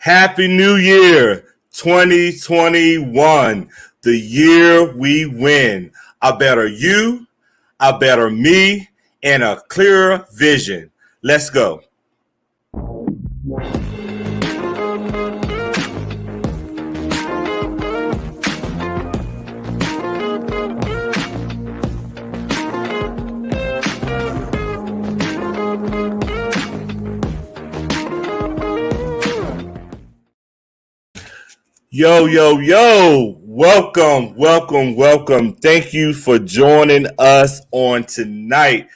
Happy New Year 2021, the year we win. A better you, a better me, and a clearer vision. Let's go. Yo, yo, yo. Welcome, welcome, welcome. Thank you for joining us on tonight.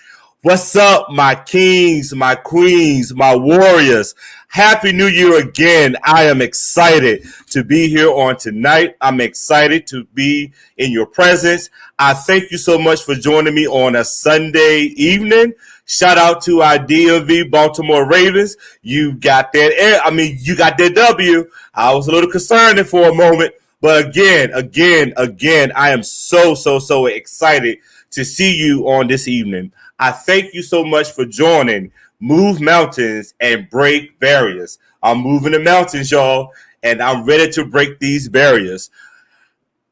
What's up, my kings, my queens, my warriors? Happy New Year again. I am excited to be here on tonight. I'm excited to be in your presence. I thank you so much for joining me on a Sunday evening. Shout out to our DMV Baltimore Ravens. You got that. You got that W. I was a little concerned for a moment, but again, I am so excited to see you on this evening. I thank you so much for joining Move Mountains and Break Barriers. I'm moving the mountains, y'all, and I'm ready to break these barriers.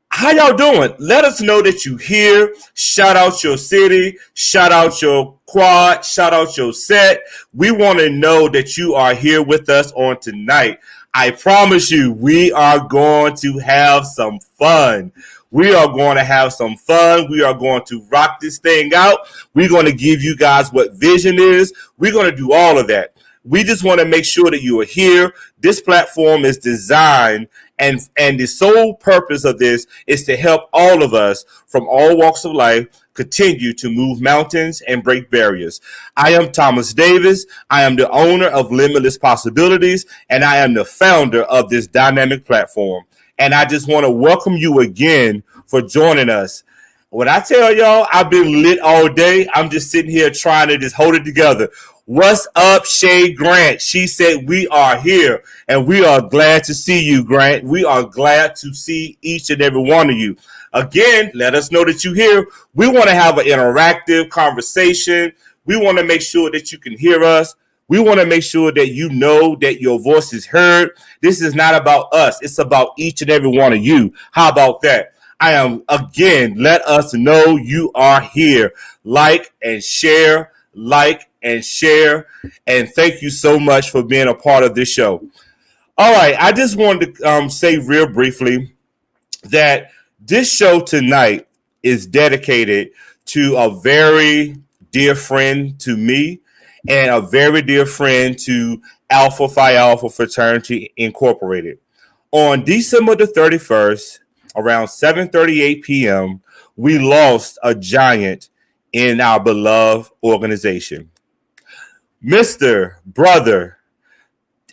How y'all doing? Let us know that you here. Shout out your city. Shout out your quad. Shout out your set. We want to know that you are here with us on tonight. I promise you, we are going to have some fun. We are going to have some fun. We are going to rock this thing out. We're going to give you guys what vision is. We're going to do all of that. We just want to make sure that you are here. This platform is designed and the sole purpose of this is to help all of us from all walks of life continue to move mountains and break barriers. I am Thomas Davis. I am the owner of Limitless Possibilities, and I am the founder of this dynamic platform. And I just want to welcome you again for joining us. When I tell y'all I've been lit all day, I'm just sitting here trying to just hold it together. What's up, Shay Grant? She said we are here, and we are glad to see you, Grant. We are glad to see each and every one of you. Again, let us know that you're here. We want to have an interactive conversation. We want to make sure that you can hear us. We want to make sure that you know that your voice is heard. This is not about us. It's about each and every one of you. How about that? Let us know you are here. Like and share. And thank you so much for being a part of this show. All right, I just wanted to say real briefly that this show tonight is dedicated to a very dear friend to me and a very dear friend to Alpha Phi Alpha Fraternity Incorporated. On December the 31st, around 7:38 p.m., we lost a giant in our beloved organization. Mr. Brother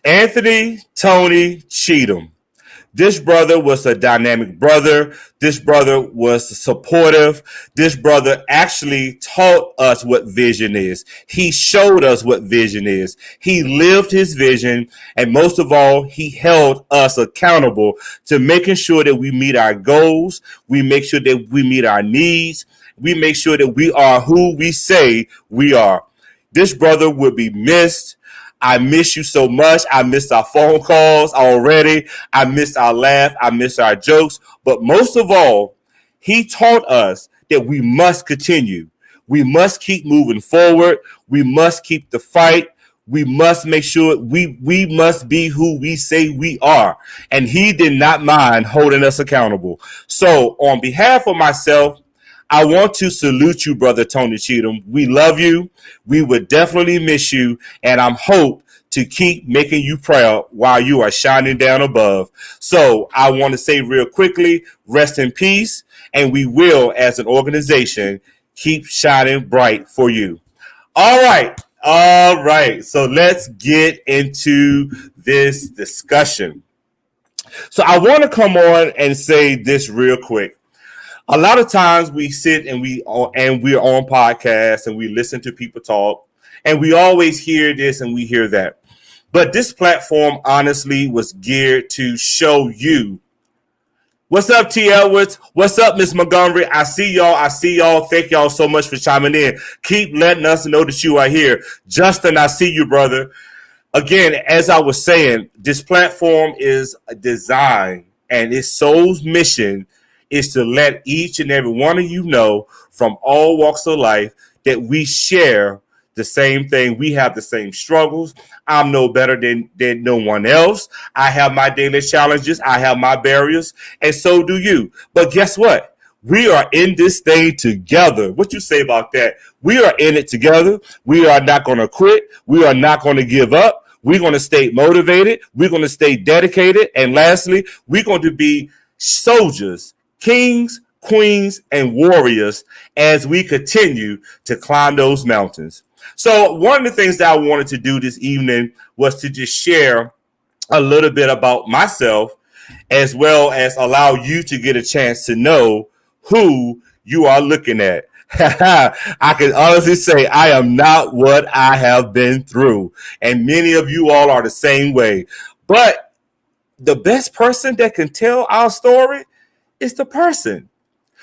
Anthony Tony Cheatham. This brother was a dynamic brother. This brother was supportive. This brother actually taught us what vision is. He showed us what vision is. He lived his vision. And most of all, he held us accountable to making sure that we meet our goals. We make sure that we meet our needs. We make sure that we are who we say we are. This brother will be missed. I miss you so much. I miss our phone calls already. I miss our laugh. I miss our jokes. But most of all, he taught us that we must continue. We must keep moving forward. We must keep the fight. We must make sure we must be who we say we are. And he did not mind holding us accountable. So on behalf of myself, I want to salute you, Brother Tony Cheatham. We love you. We would definitely miss you. And I'm hope to keep making you proud while you are shining down above. So I want to say real quickly, rest in peace. And we will, as an organization, keep shining bright for you. All right. So let's get into this discussion. So I want to come on and say this real quick. A lot of times we sit and we're on podcasts and we listen to people talk, and we always hear this and we hear that. But this platform honestly was geared to show you. What's up, T. Edwards? What's up, Miss Montgomery? I see y'all. Thank y'all so much for chiming in. Keep letting us know that you are here. Justin, I see you, brother. Again, as I was saying, this platform is designed and its sole mission is to let each and every one of you know from all walks of life that we share the same thing. We have the same struggles. I'm no better than no one else. I have my daily challenges. I have my barriers, and so do you. But guess what? We are in this thing together. What you say about that? We are in it together. We are not going to quit. We are not going to give up. We're going to stay motivated. We're going to stay dedicated. And lastly, we're going to be soldiers, kings, queens, and warriors as we continue to climb those mountains. So one of the things that I wanted to do this evening was to just share a little bit about myself, as well as allow you to get a chance to know who you are looking at. I can honestly say I am not what I have been through, and many of you all are the same way. But the best person that can tell our story is the person.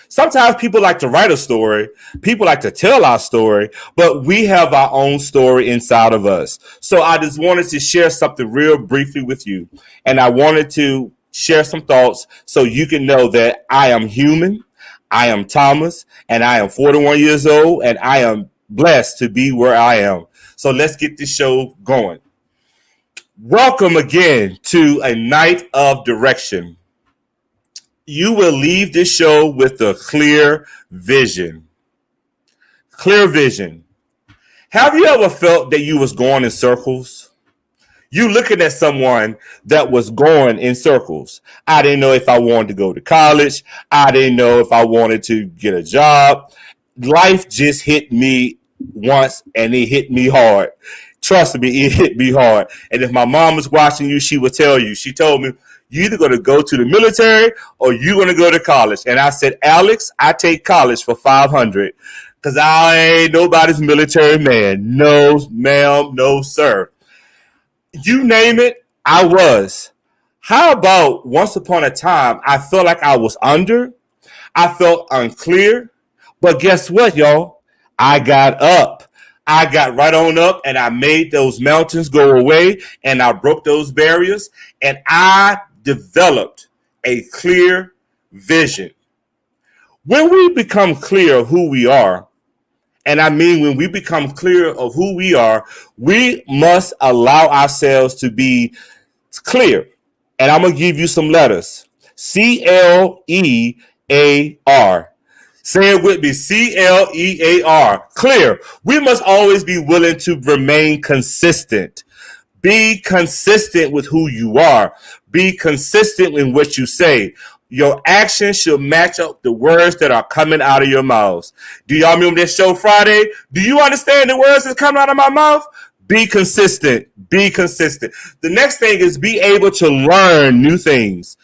Sometimes people like to write a story, people like to tell our story, but we have our own story inside of us. So I just wanted to share something real briefly with you. And I wanted to share some thoughts so you can know that I am human, I am Thomas, and I am 41 years old, and I am blessed to be where I am. So let's get this show going. Welcome again to A Night of Direction. You will leave this show with a clear vision. Clear vision. Have you ever felt that you was going in circles? You looking at someone that was going in circles. I didn't know if I wanted to go to college. I didn't know if I wanted to get a job. Life just hit me once and it hit me hard. Trust me, it hit me hard. And if my mom was watching you, she would tell you. She told me, you either going to go to the military or you're going to go to college. And I said, Alex, I take college for $500 because I ain't nobody's military man. No, ma'am, no, sir. You name it, I was. How about once upon a time, I felt like I was under, I felt unclear, but guess what, y'all? I got up. I got right on up and I made those mountains go away and I broke those barriers and I developed a clear vision. When we become clear of who we are, and I mean when we become clear of who we are, we must allow ourselves to be clear. And I'm going to give you some letters. CLEAR. Say it with me. CLEAR. Clear. We must always be willing to remain consistent. Be consistent with who you are. Be consistent in what you say. Your actions should match up the words that are coming out of your mouths. Do y'all remember that show Friday? Do you understand the words that come out of my mouth? Be consistent. Be consistent. The next thing is be able to learn new things.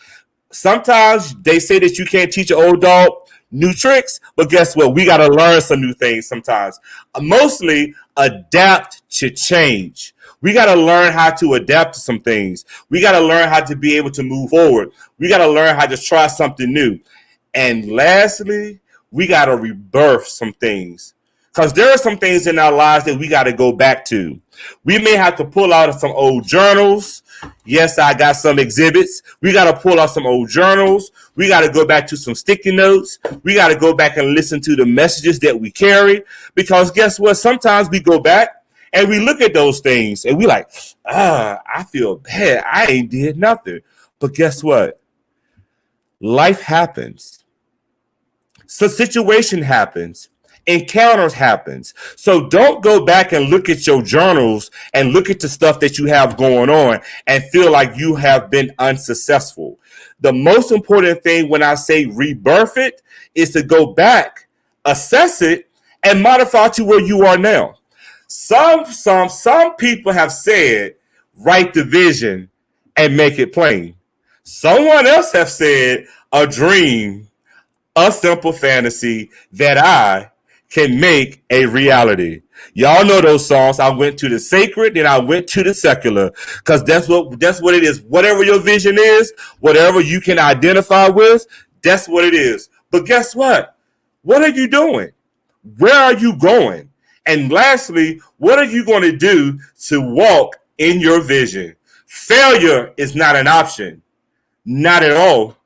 Sometimes they say that you can't teach an old dog new tricks, but guess what? We got to learn some new things sometimes. Mostly adapt to change. We got to learn how to adapt to some things. We got to learn how to be able to move forward. We got to learn how to try something new. And lastly, we got to rebirth some things. Because there are some things in our lives that we got to go back to. We may have to pull out some old journals. Yes, I got some exhibits. We got to pull out some old journals. We got to go back to some sticky notes. We got to go back and listen to the messages that we carry. Because guess what? Sometimes we go back and we look at those things and we like, I feel bad. I ain't did nothing. But guess what? Life happens. So situation happens. Encounters happens. So don't go back and look at your journals and look at the stuff that you have going on and feel like you have been unsuccessful. The most important thing when I say rebirth it is to go back, assess it, and modify to where you are now. Some people have said, write the vision and make it plain. Someone else have said, a dream, a simple fantasy that I can make a reality. Y'all know those songs. I went to the sacred, then I went to the secular, because that's what it is. Whatever your vision is, whatever you can identify with, that's what it is. But guess what? What are you doing? Where are you going? And lastly, what are you going to do to walk in your vision. Failure is not an option. Not at all.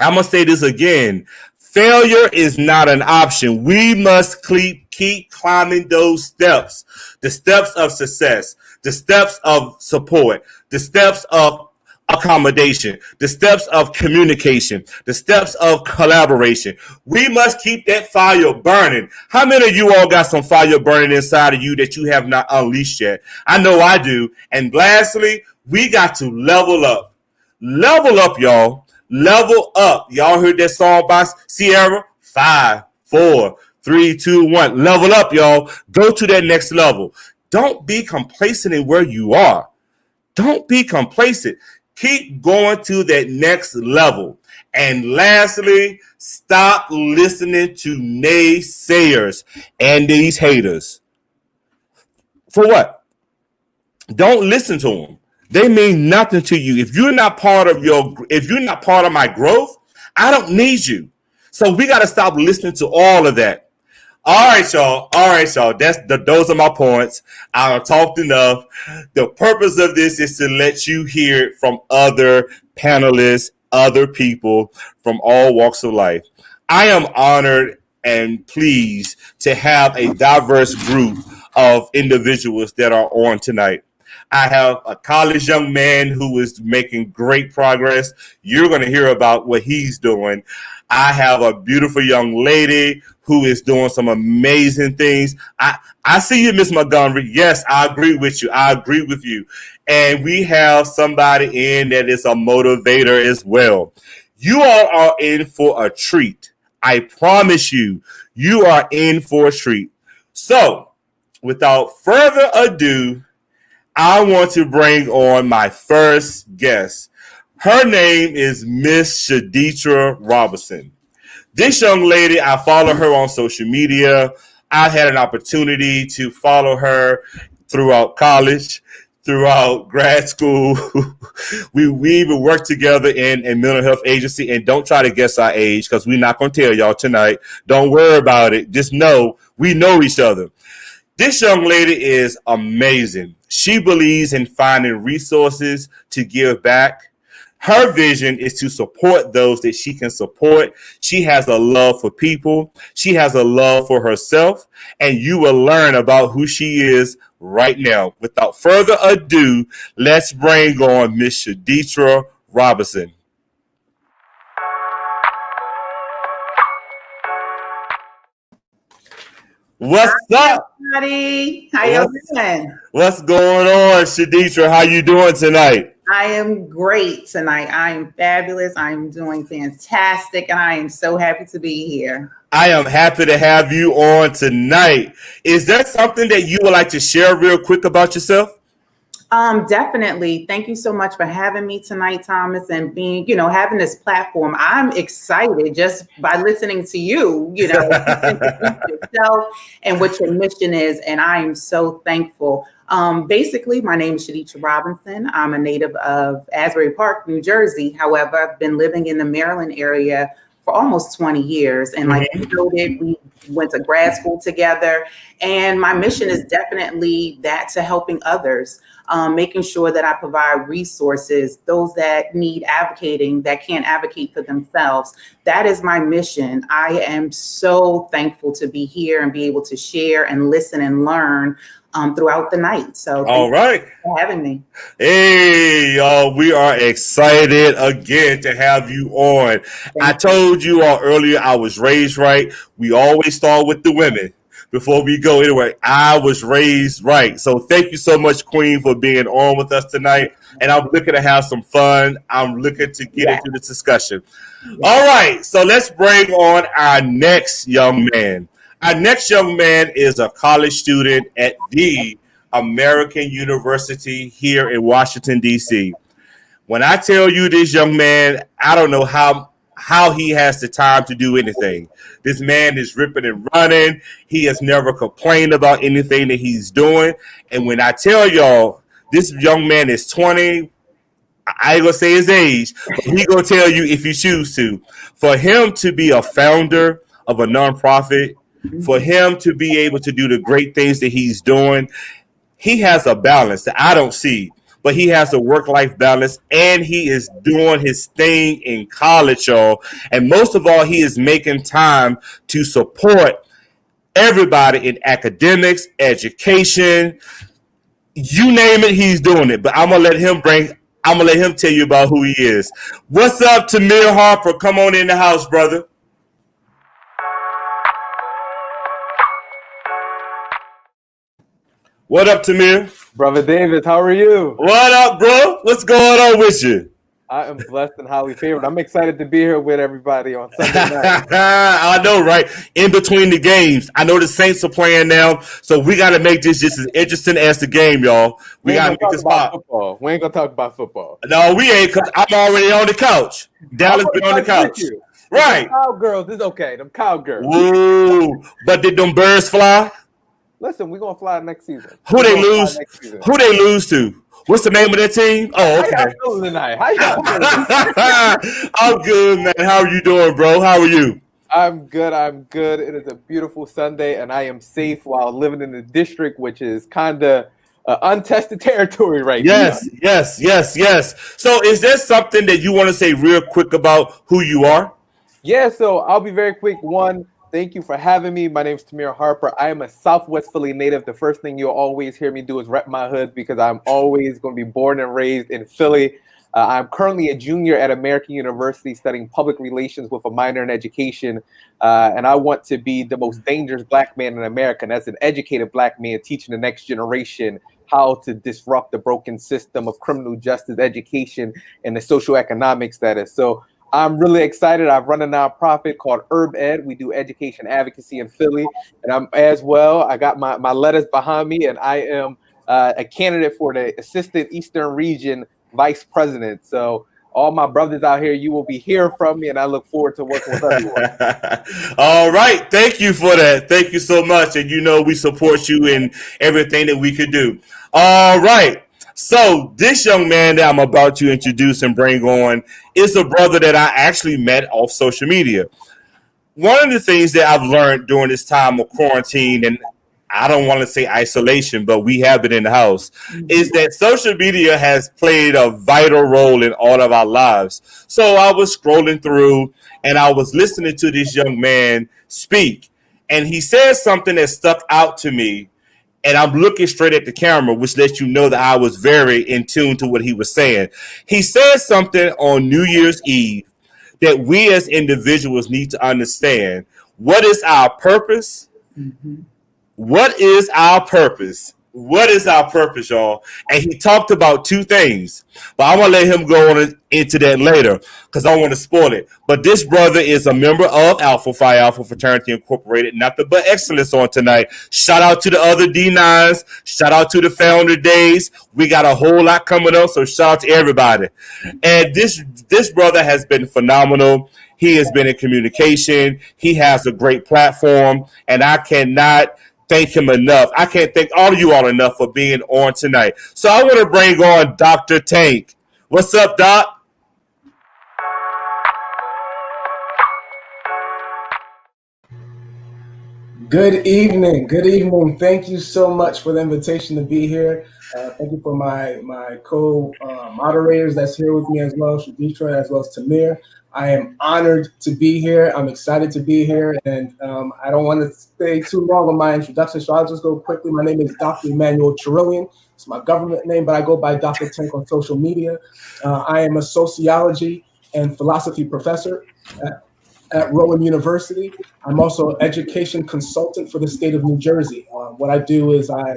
I'm going to say this again. Failure is not an option. We must keep climbing those steps, the steps of success, the steps of support, the steps of accommodation, the steps of communication, the steps of collaboration. We must keep that fire burning. How many of you all got some fire burning inside of you that you have not unleashed yet? I know I do. And lastly, we got to level up. Level up, y'all. Level up. Y'all heard that song by Sierra? 5, 4, 3, 2, 1. Level up, y'all. Go to that next level. Don't be complacent in where you are. Don't be complacent. Keep going to that next level. And lastly, stop listening to naysayers and these haters. For what? Don't listen to them. They mean nothing to you. If you're not part of my growth, I don't need you. So we got to stop listening to all of that. All right, y'all. Those are my points. I've talked enough. The purpose of this is to let you hear it from other panelists, other people from all walks of life. I am honored and pleased to have a diverse group of individuals that are on tonight. I have a college young man who is making great progress. You're going to hear about what he's doing. I have a beautiful young lady who is doing some amazing things. I see you, Miss Montgomery. Yes, I agree with you. I agree with you. And we have somebody in that is a motivator as well. You all are in for a treat. I promise you, you are in for a treat. So, without further ado, I want to bring on my first guest. Her name is Miss Shaditra Robinson. This young lady, I follow her on social media. I had an opportunity to follow her throughout college, throughout grad school. we even worked together in a mental health agency. And don't try to guess our age because we're not going to tell y'all tonight. Don't worry about it. Just know we know each other. This young lady is amazing. She believes in finding resources to give back. Her vision is to support those that she can support. She has a love for people. She has a love for herself. And you will learn about who she is right now. Without further ado, let's bring on Miss Shaditra Robinson. What's up, everybody? How y'all doing? What's going on, Shaditra? How you doing tonight? I am great tonight. I am fabulous. I am doing fantastic, and I am so happy to be here. I am happy to have you on tonight. Is there something that you would like to share real quick about yourself? Definitely. Thank you so much for having me tonight, Thomas, and being, having this platform. I'm excited just by listening to you, yourself and what your mission is. And I am so thankful. Basically, my name is Shaditra Robinson. I'm a native of Asbury Park, New Jersey. However, I've been living in the Maryland area for almost 20 years. And like you noted, we went to grad school together. And my mission is definitely that, to helping others, making sure that I provide resources, those that need advocating, that can't advocate for themselves. That is my mission. I am so thankful to be here and be able to share and listen and learn throughout the night. So all right, for having me. Hey, y'all, we are excited again to have you on. I told you all earlier, I was raised right. We always start with the women before we go anywhere. I was raised right. So thank you so much, Queen, for being on with us tonight. And I'm looking to have some fun. I'm looking to get into this discussion. All right, so let's bring on our next young man. Our next young man is a college student at the American University here in Washington, D.C. When I tell you this young man, I don't know how he has the time to do anything. This man is ripping and running. He has never complained about anything that he's doing. And when I tell y'all, this young man is 20, I ain't gonna say his age, but he gonna tell you if you choose to. For him to be a founder of a nonprofit, for him to be able to do the great things that he's doing, he has a balance that I don't see, but he has a work-life balance, and he is doing his thing in college, y'all. And most of all, he is making time to support everybody in academics, education, you name it, he's doing it. But I'm gonna let him tell you about who he is. What's up, Tamir Harper? Come on in the house, brother. What up, Tamir? Brother David, how are you? What up, bro? What's going on with you? I am blessed and highly favored. I'm excited to be here with everybody on Sunday night. I know, right? In between the games. I know the Saints are playing now, so we got to make this just as interesting as the game, y'all. We got to make this pop. Football. We ain't going to talk about football. No, we ain't, because I'm already on the couch. Dallas been on the couch. Right. Cowgirls, it's okay. Them cowgirls. Woo. But did them birds fly? Listen, we're going to fly next season. Who they lose to? What's the name of that team? Oh, okay. How y'all feeling tonight? I'm good, man. How are you doing, bro? How are you? I'm good. It is a beautiful Sunday, and I am safe while living in the district, which is kind of untested territory right now. Yes. So is there something that you want to say real quick about who you are? Yeah, so I'll be very quick. One, thank you for having me. My name is Tamir Harper. I am a Southwest Philly native. The first thing you'll always hear me do is rep my hood because I'm always going to be born and raised in Philly. I'm currently a junior at American University studying public relations with a minor in education. And I want to be the most dangerous black man in America. And that's an educated black man teaching the next generation how to disrupt the broken system of criminal justice, education, and the socioeconomic status. So I'm really excited. I've run a nonprofit called Herb Ed. We do education advocacy in Philly. And I'm as well. I got my letters behind me, and I am a candidate for the Assistant Eastern Region Vice President. So all my brothers out here, you will be hearing from me, and I look forward to working with everyone. All right. Thank you for that. Thank you so much. And you know we support you in everything that we could do. All right. So this young man that I'm about to introduce and bring on is a brother that I actually met off social media. One of the things that I've learned during this time of quarantine, and I don't want to say isolation, but we have it in the house, is that social media has played a vital role in all of our lives. So I was scrolling through and I was listening to this young man speak, and he said something that stuck out to me. And I'm looking straight at the camera, which lets you know that I was very in tune to what he was saying. He said something on New Year's Eve that we as individuals need to understand. What is our purpose? Mm-hmm. What is our purpose? What is our purpose, y'all? And he talked about two things, but I want to let him go on into that later because I don't want to spoil it. But this brother is a member of Alpha Phi Alpha Fraternity Incorporated. Nothing but excellence on tonight. Shout out to the other D9s. Shout out to the Founder Days. We got a whole lot coming up, so shout out to everybody. And this brother has been phenomenal. He has been in communication. He has a great platform, and I cannot thank him enough. I can't thank all of you all enough for being on tonight. So I want to bring on Dr. Tank. What's up, Doc? Good evening. Thank you so much for the invitation to be here. Thank you for my co-moderators that's here with me as well, Shaditra, as well as Tamir. I am honored to be here. I'm excited to be here, and I don't want to stay too long on my introduction, so I'll just go quickly. My name is Dr. Emmanuel Trillian. It's my government name, but I go by Dr. Tank on social media. I am a sociology and philosophy professor at Rowan University. I'm also an education consultant for the state of New Jersey. What I do is I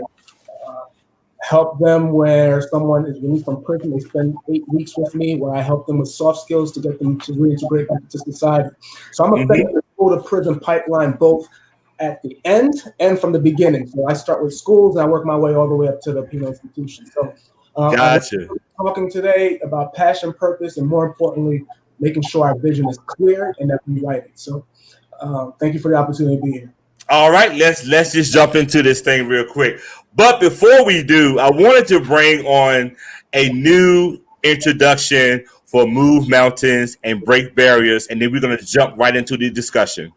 help them where someone is released from prison. They spend 8 weeks with me where I help them with soft skills to get them to reintegrate back to society. So I'm affecting the school to prison pipeline both at the end and from the beginning. So I start with schools and I work my way all the way up to the penal institution. So Gotcha. I'm talking today about passion, purpose, and more importantly, making sure our vision is clear and that we write it. So thank you for the opportunity to be here. All right, let's just jump into this thing real quick. But before we do, I wanted to bring on a new introduction for Move Mountains and Break Barriers, and then we're going to jump right into the discussion.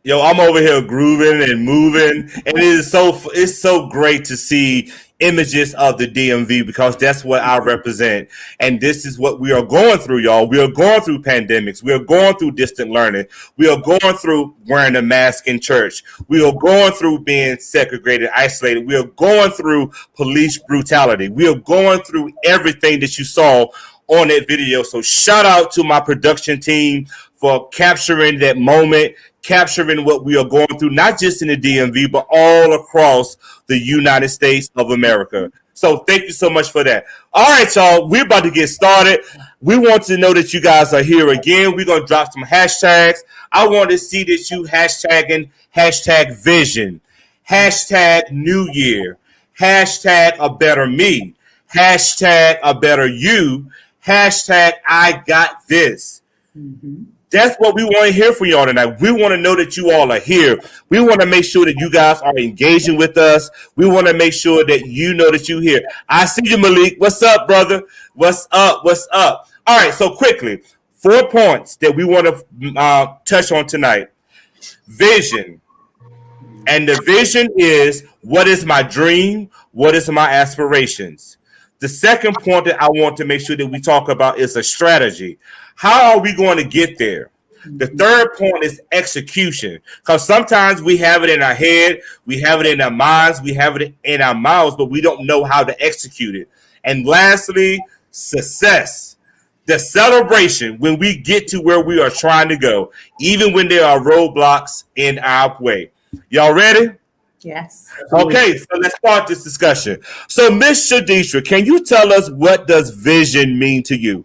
Yo, I'm over here grooving and moving, and it's so great to see images of the DMV because that's what I represent, and this is what we are going through, y'all. We are going through pandemics. We are going through distant learning. We are going through wearing a mask in church. We are going through being segregated, isolated. We are going through police brutality. We are going through everything that you saw on that video. So shout out to my production team for capturing that moment, capturing what we are going through, not just in the DMV, but all across the United States of America. So thank you so much for that. All right, y'all, we're about to get started. We want to know that you guys are here again. We're going to drop some hashtags. I want to see that you hashtagging hashtag vision, hashtag new year, hashtag a better me, hashtag a better you, hashtag I got this. Mm-hmm. That's what we want to hear from y'all tonight. We want to know that you all are here. We want to make sure that you guys are engaging with us. We want to make sure that you know that you're here. I see you, Malik. What's up, brother? What's up? What's up? All right, so quickly, 4 points that we want to touch on tonight. Vision. And the vision is, what is my dream? What is my aspirations? The second point that I want to make sure that we talk about is a strategy. How are we going to get there? The third point is execution, because sometimes we have it in our head, we have it in our minds, we have it in our mouths, but we don't know how to execute it. And lastly, success, the celebration when we get to where we are trying to go, even when there are roadblocks in our way. Y'all ready? Yes. Okay, so let's start this discussion. So, Miss Shadisha, can you tell us, what does vision mean to you?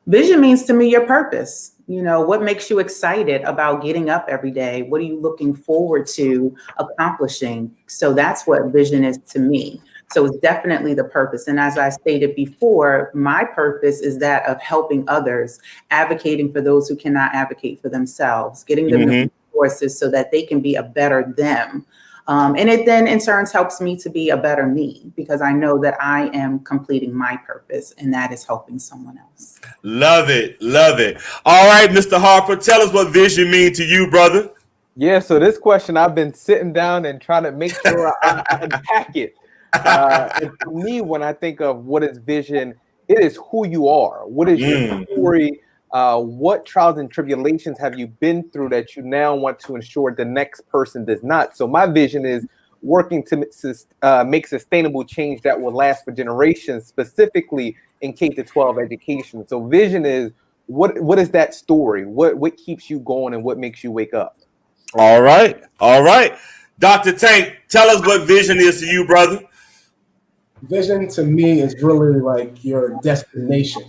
Vision means to me your purpose. You know, what makes you excited about getting up every day? What are you looking forward to accomplishing? So that's what vision is to me. So it's definitely the purpose. And as I stated before, my purpose is that of helping others, advocating for those who cannot advocate for themselves, getting them the resources so that they can be a better them. And it then in turn helps me to be a better me, because I know that I am completing my purpose, and that is helping someone else. Love it. Love it. All right, Mr. Harper, tell us what vision means to you, brother. Yeah, so this question, I've been sitting down and trying to make sure I unpack it. And for me, when I think of what is vision, it is who you are. What is your story? What trials and tribulations have you been through that you now want to ensure the next person does not? So my vision is working to make sustainable change that will last for generations, specifically in K-12 education. So vision is, what is that story? What keeps you going and what makes you wake up? All right. All right. Dr. Tank, tell us what vision is to you, brother. Vision to me is really like your destination.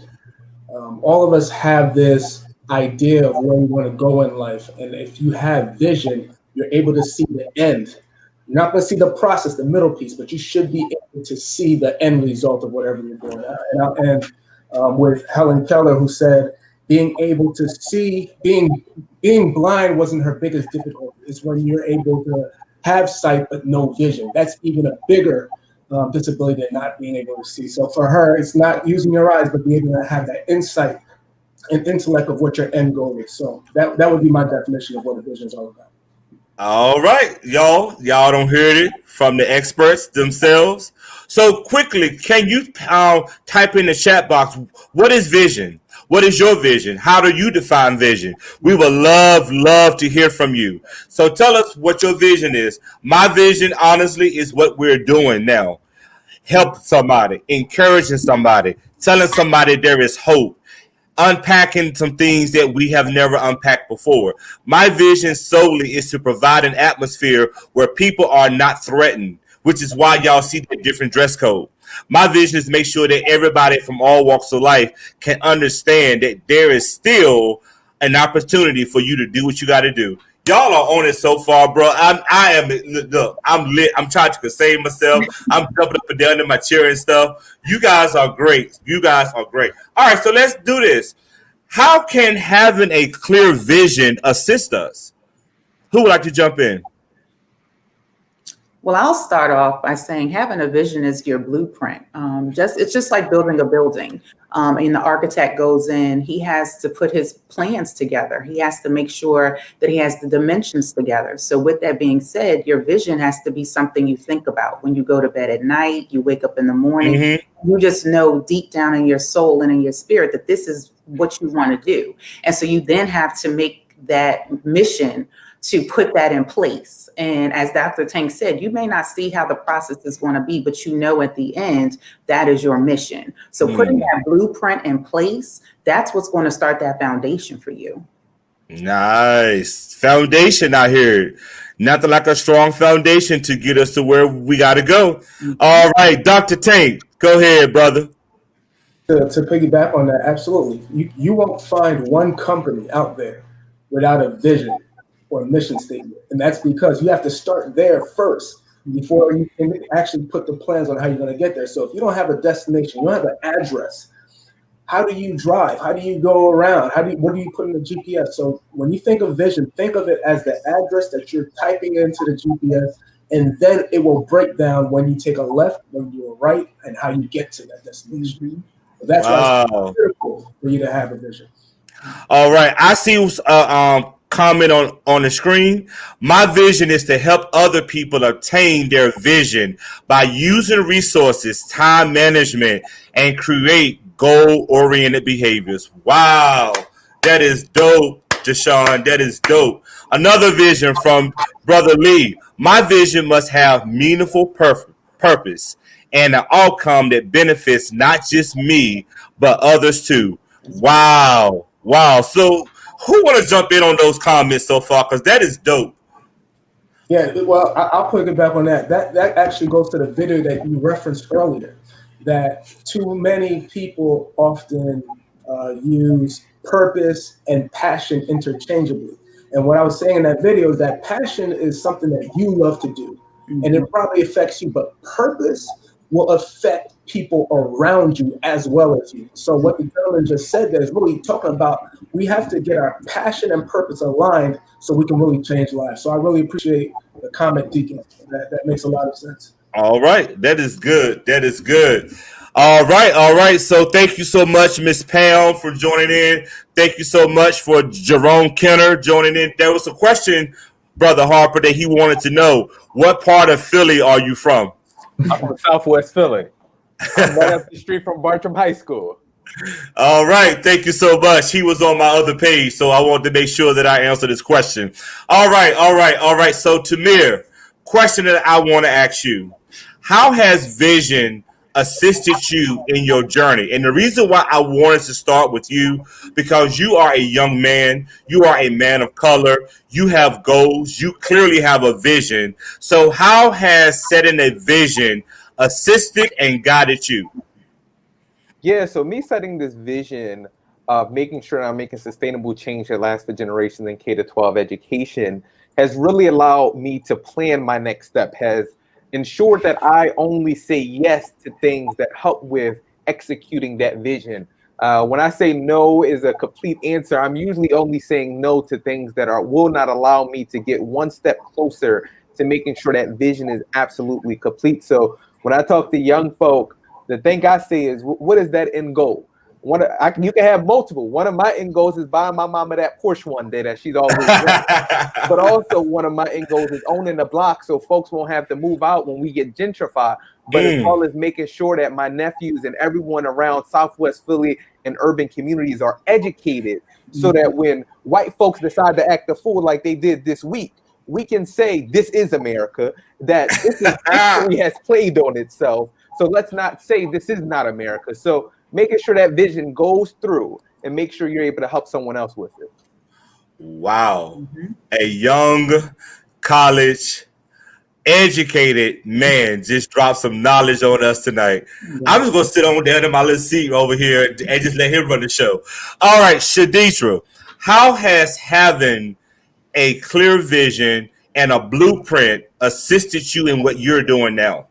All of us have this idea of where we want to go in life. And if you have vision, you're able to see the end. You're not going to see the process, the middle piece, but you should be able to see the end result of whatever you're doing. And with Helen Keller, who said, being able to see, being blind wasn't her biggest difficulty. It's when you're able to have sight but no vision. That's even a bigger disability than not being able to see. So for her, it's not using your eyes, but being able to have that insight and intellect of what your end goal is. So that would be my definition of what a vision is all about. All right, y'all don't hear it from the experts themselves. So quickly, can you type in the chat box, what is vision? What is your vision? How do you define vision? We would love to hear from you. So tell us what your vision is. My vision, honestly, is what we're doing now. Help somebody, encouraging somebody, telling somebody there is hope, unpacking some things that we have never unpacked before. My vision solely is to provide an atmosphere where people are not threatened, which is why y'all see the different dress code. My vision is to make sure that everybody from all walks of life can understand that there is still an opportunity for you to do what you got to do. Y'all are on it so far, bro. I'm lit. I'm trying to save myself. I'm jumping up and down in my chair and stuff. You guys are great. You guys are great. All right, so let's do this. How can having a clear vision assist us? Who would like to jump in? Well, I'll start off by saying having a vision is your blueprint. It's just like building a building. And the architect goes in, he has to put his plans together. He has to make sure that he has the dimensions together. So with that being said, your vision has to be something you think about when you go to bed at night, you wake up in the morning, you just know deep down in your soul and in your spirit that this is what you want to do. And so you then have to make that mission to put that in place. And as Dr. Tank said, you may not see how the process is going to be, but you know at the end, that is your mission. So putting that blueprint in place, that's what's going to start that foundation for you. Nice. Foundation out here. Nothing like a strong foundation to get us to where we got to go. All right, Dr. Tank, go ahead, brother. To piggyback on that, absolutely. You won't find one company out there without a vision or a mission statement. And that's because you have to start there first before you can actually put the plans on how you're going to get there. So if you don't have a destination, you don't have an address, how do you drive? How do you go around? What do you put in the GPS? So when you think of vision, think of it as the address that you're typing into the GPS, and then it will break down when you take a left, when you're right, and how you get to that destination. So that's why it's critical for you to have a vision. All right. I see comment on the screen. My vision is to help other people obtain their vision by using resources, time management, and create goal-oriented behaviors. Wow. That is dope, Deshaun. That is dope. Another vision from Brother Lee. My vision must have meaningful purpose and an outcome that benefits not just me, but others too. Wow. Wow. So who want to jump in on those comments so far? Because that is dope. Yeah, well, I'll put it back on that. That actually goes to the video that you referenced earlier, that too many people often use purpose and passion interchangeably. And what I was saying in that video is that passion is something that you love to do, and it probably affects you, but purpose will affect people around you as well as you. So what the gentleman just said there is really talking about we have to get our passion and purpose aligned so we can really change lives. So I really appreciate the comment, Deacon. That makes a lot of sense. All right. That is good. That is good. All right. All right. So thank you so much, Miss Pam, for joining in. Thank you so much for Jerome Kenner joining in. There was a question, Brother Harper, that he wanted to know. What part of Philly are you from? I'm from Southwest Philly. I'm right up the street from Bartram High School. All right. Thank you so much. He was on my other page, so I wanted to make sure that I answered his question. All right. All right. All right. So, Tamir, question that I want to ask you. How has vision assisted you in your journey? And the reason why I wanted to start with you, because you are a young man, you are a man of color, you have goals, you clearly have a vision. So how has setting a vision assisted and guided you? Yeah, so me setting this vision of making sure I'm making sustainable change that lasts for generations in K-12 education has really allowed me to plan my next step, has ensured that I only say yes to things that help with executing that vision. When I say no is a complete answer, I'm usually only saying no to things that will not allow me to get one step closer to making sure that vision is absolutely complete. So when I talk to young folk, the thing I say is, what is that end goal? You can have multiple. One of my end goals is buying my mama that Porsche one day that she's always wanted. But also one of my end goals is owning the block so folks won't have to move out when we get gentrified. But as well as making sure that my nephews and everyone around Southwest Philly and urban communities are educated so that when white folks decide to act a fool like they did this week, we can say this is America, that this is history has played on itself. So let's not say this is not America. So making sure that vision goes through and make sure you're able to help someone else with it. Wow. A young college educated man just dropped some knowledge on us tonight. I'm just going to sit on down in my little seat over here and just let him run the show. All right, Shaditra, how has having a clear vision and a blueprint assisted you in what you're doing now?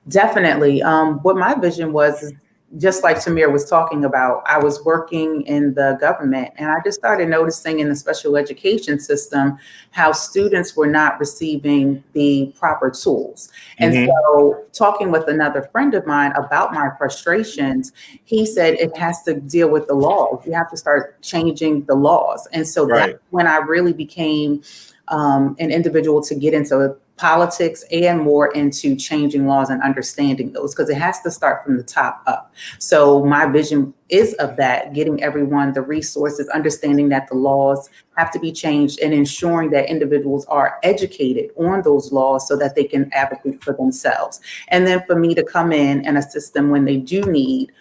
Definitely. What my vision was is just like Tamir was talking about, I was working in the government, and I just started noticing in the special education system how students were not receiving the proper tools. And so talking with another friend of mine about my frustrations, he said it has to deal with the laws. You have to start changing the laws. And so that's when I really became an individual to get into politics and more into changing laws and understanding those, because it has to start from the top up. So my vision is of that, getting everyone the resources, understanding that the laws have to be changed, and ensuring that individuals are educated on those laws so that they can advocate for themselves. And then for me to come in and assist them when they do need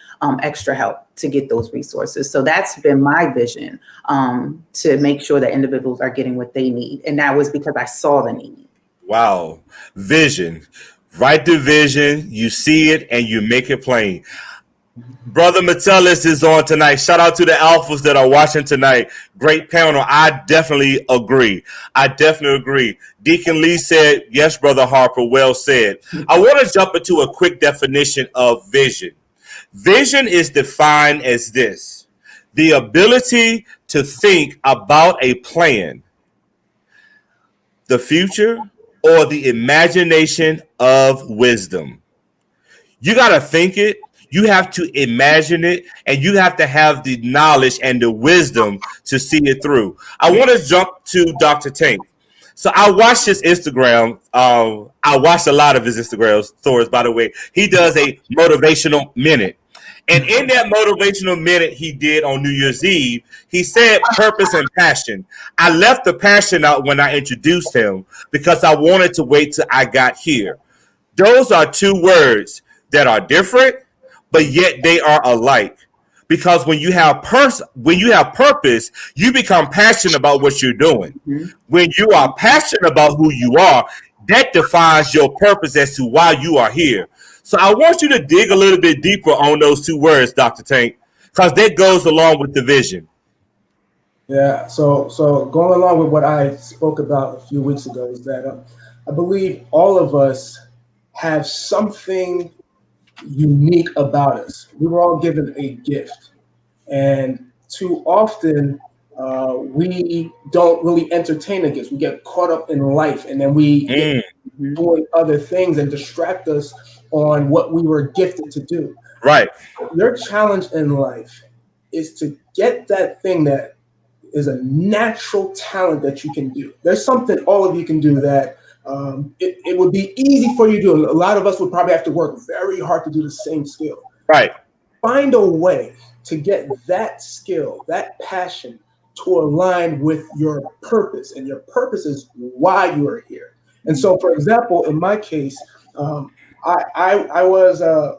extra help to get those resources. So that's been my vision, to make sure that individuals are getting what they need. And that was because I saw the need. Wow. Vision. Write the vision, you see it, and you make it plain. Brother Metellus is on tonight. Shout out to the alphas that are watching tonight. Great panel. I definitely agree. Deacon Lee said, yes, Brother Harper, well said. I want to jump into a quick definition of vision. Vision is defined as this: the ability to think about a plan, the future, or the imagination of wisdom. You got to think it, you have to imagine it, and you have to have the knowledge and the wisdom to see it through. I want to jump to Dr. Tank. So I watched his Instagram. I watched a lot of his Instagram stories, by the way. He does a motivational minute. And in that motivational minute he did on New Year's Eve, he said purpose and passion. I left the passion out when I introduced him because I wanted to wait till I got here. Those are two words that are different, but yet they are alike. Because when you have purpose, you become passionate about what you're doing. When you are passionate about who you are, that defines your purpose as to why you are here. So I want you to dig a little bit deeper on those two words, Dr. Tank, because that goes along with the vision. Yeah, so going along with what I spoke about a few weeks ago is that I believe all of us have something unique about us. We were all given a gift, and too often we don't really entertain the gifts. We get caught up in life, and then we get doing other things and distract us on what we were gifted to do. Right. Your challenge in life is to get that thing that is a natural talent that you can do. There's something all of you can do that it would be easy for you to do. A lot of us would probably have to work very hard to do the same skill. Right. Find a way to get that skill, that passion, to align with your purpose. And your purpose is why you are here. And so, for example, in my case, I was a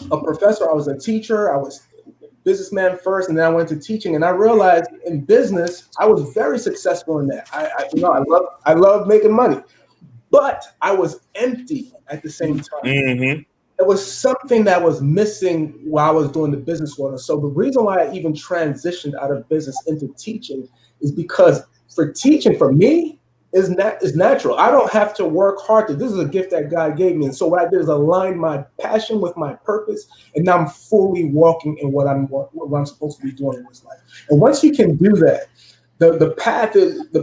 professor. I was a teacher. I was businessman first, and then I went to teaching. And I realized in business, I was very successful in that. I love making money, but I was empty at the same time. There was something that was missing while I was doing the business world. And so the reason why I even transitioned out of business into teaching is because for teaching, for me, is natural. I don't have to work hard this is a gift that God gave me. And so what I did is align my passion with my purpose, and now I'm fully walking in what I'm supposed to be doing in this life. And once you can do that, the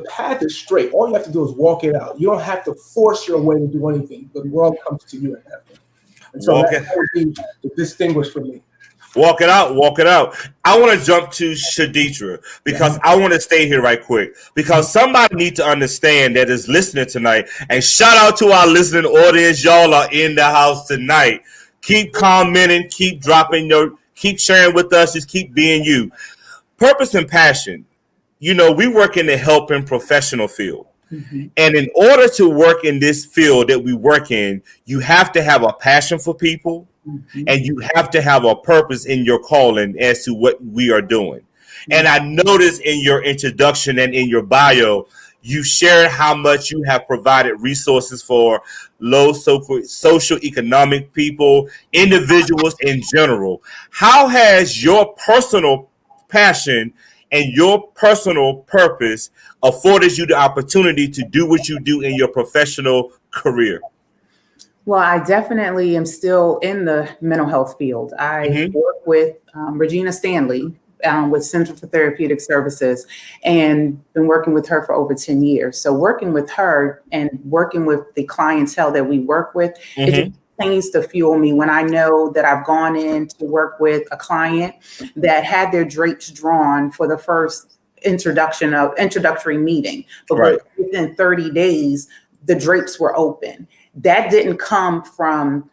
path is straight. All you have to do is walk it out. You don't have to force your way to do anything. The world comes to you at that point. And so that would be distinguished for me. Walk it out. I want to jump to Shaditra because I want to stay here right quick because somebody needs to understand that is listening tonight. And shout out to our listening audience. Y'all are in the house tonight. Keep commenting, keep sharing with us. Just keep being you. Purpose and passion. You know, we work in the helping professional field. And in order to work in this field that we work in, you have to have a passion for people. And you have to have a purpose in your calling as to what we are doing. And I noticed in your introduction and in your bio, you shared how much you have provided resources for low socioeconomic people, individuals in general. How has your personal passion and your personal purpose afforded you the opportunity to do what you do in your professional career? Well, I definitely am still in the mental health field. I Hmm. work with Regina Stanley with Center for Therapeutic Services and been working with her for over 10 years. So, working with her and working with the clientele that we work with, it just Hmm. continues to fuel me when I know that I've gone in to work with a client that had their drapes drawn for the first introductory meeting, but Right. within 30 days, the drapes were open. That didn't come from,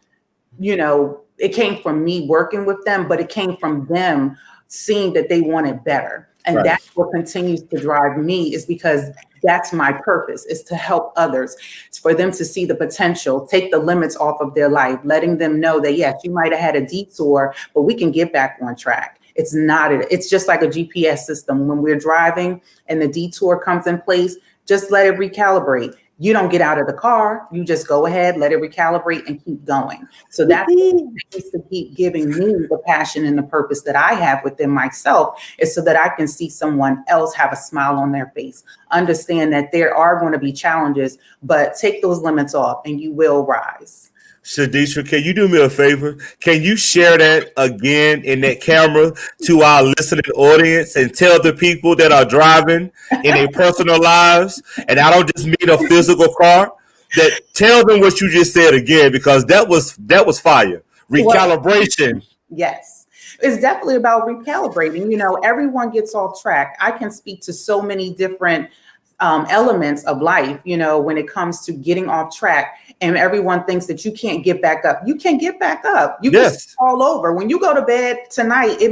it came from me working with them, but it came from them seeing that they wanted better. And Right. that's what continues to drive me, is because that's my purpose, is to help others. It's for them to see the potential, take the limits off of their life, letting them know that, yes, you might have had a detour, but we can get back on track. It's not, it's just like a GPS system. When we're driving and the detour comes in place, just let it recalibrate. You don't get out of the car. You just go ahead, let it recalibrate, and keep going. So that's what needs to keep giving me the passion and the purpose that I have within myself, is so that I can see someone else have a smile on their face. Understand that there are going to be challenges, but take those limits off and you will rise. Shadisha, can you do me a favor? Can you share that again in that camera to our listening audience and tell the people that are driving in their personal lives, and I don't just mean a physical car, that tell them what you just said again, because that was fire. Well, Recalibration. yes. It's definitely about recalibrating. Everyone gets off track. I can speak to so many different elements of life, when it comes to getting off track, and everyone thinks that you can't get back up. You can get back up. You can start Yes. all over. When you go to bed tonight, you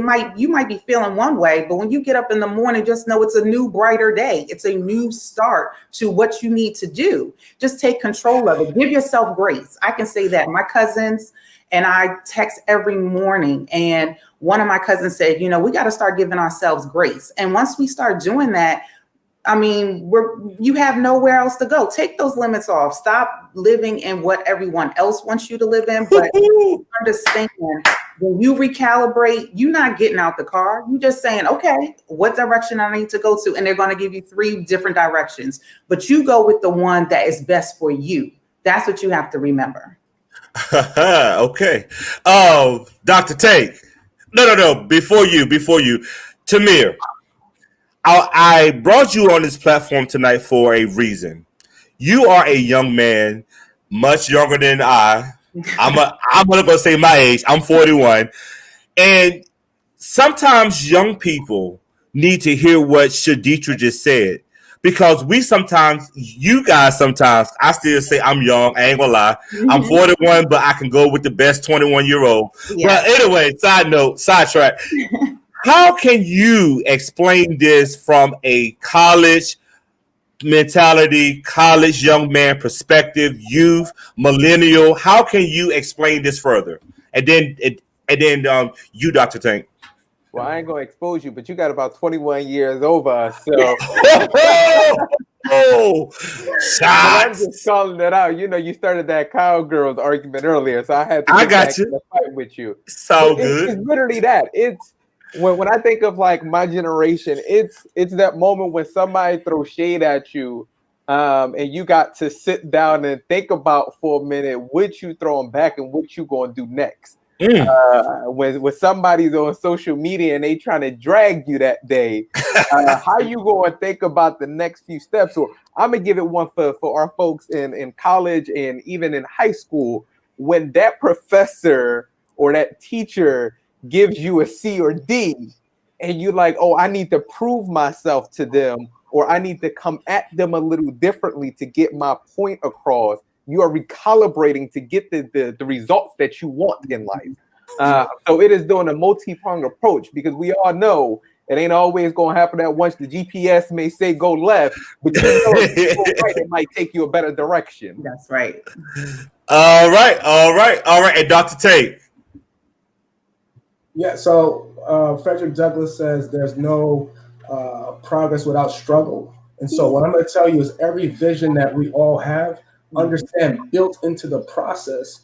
might be feeling one way, but when you get up in the morning, just know it's a new, brighter day. It's a new start to what you need to do. Just take control of it. Give yourself grace. I can say that. My cousins and I text every morning, and one of my cousins said, we got to start giving ourselves grace. And once we start doing that, I mean, you have nowhere else to go. Take those limits off. Stop living in what everyone else wants you to live in. But understand, when you recalibrate, you're not getting out the car. You're just saying, okay, what direction I need to go to? And they're going to give you 3 different directions. But you go with the one that is best for you. That's what you have to remember. Okay. Dr. Tank. No. Before you. Tamir, I brought you on this platform tonight for a reason. You are a young man, much younger than I. I'm gonna say my age. I'm 41, and sometimes young people need to hear what Shaditra just said, because you guys sometimes, I still say I'm young. I ain't gonna lie. I'm 41, but I can go with the best 21-year-old. Yeah. But anyway, sidetrack. How can you explain this from a college mentality, college young man perspective, youth, millennial? How can you explain this further? And then you, Dr. Tank. Well, I ain't gonna expose you, but you got about 21 years over us, so Oh, but I'm just shots. calling it out. You started that cowgirls argument earlier, so I had to I get back got in you. the fight with you. So But it's good. literally that. It's when I think of like my generation, it's that moment when somebody throws shade at you, and you got to sit down and think about for a minute what you throwing back and what you gonna do next. Mm. When somebody's on social media and they trying to drag you that day, how you going to think about the next few steps? Or I'm gonna give it one for our folks in college and even in high school. When that professor or that teacher gives you a C or D, and you're like, oh, I need to prove myself to them, or I need to come at them a little differently to get my point across. You are recalibrating to get the results that you want in life. So it is doing a multi-pronged approach, because we all know it ain't always going to happen at once. The GPS may say go left, but if you go right, it might take you a better direction. That's right. All right. And Dr. Tank. Yeah, so Frederick Douglass says there's no progress without struggle. And so what I'm going to tell you is every vision that we all have, understand built into the process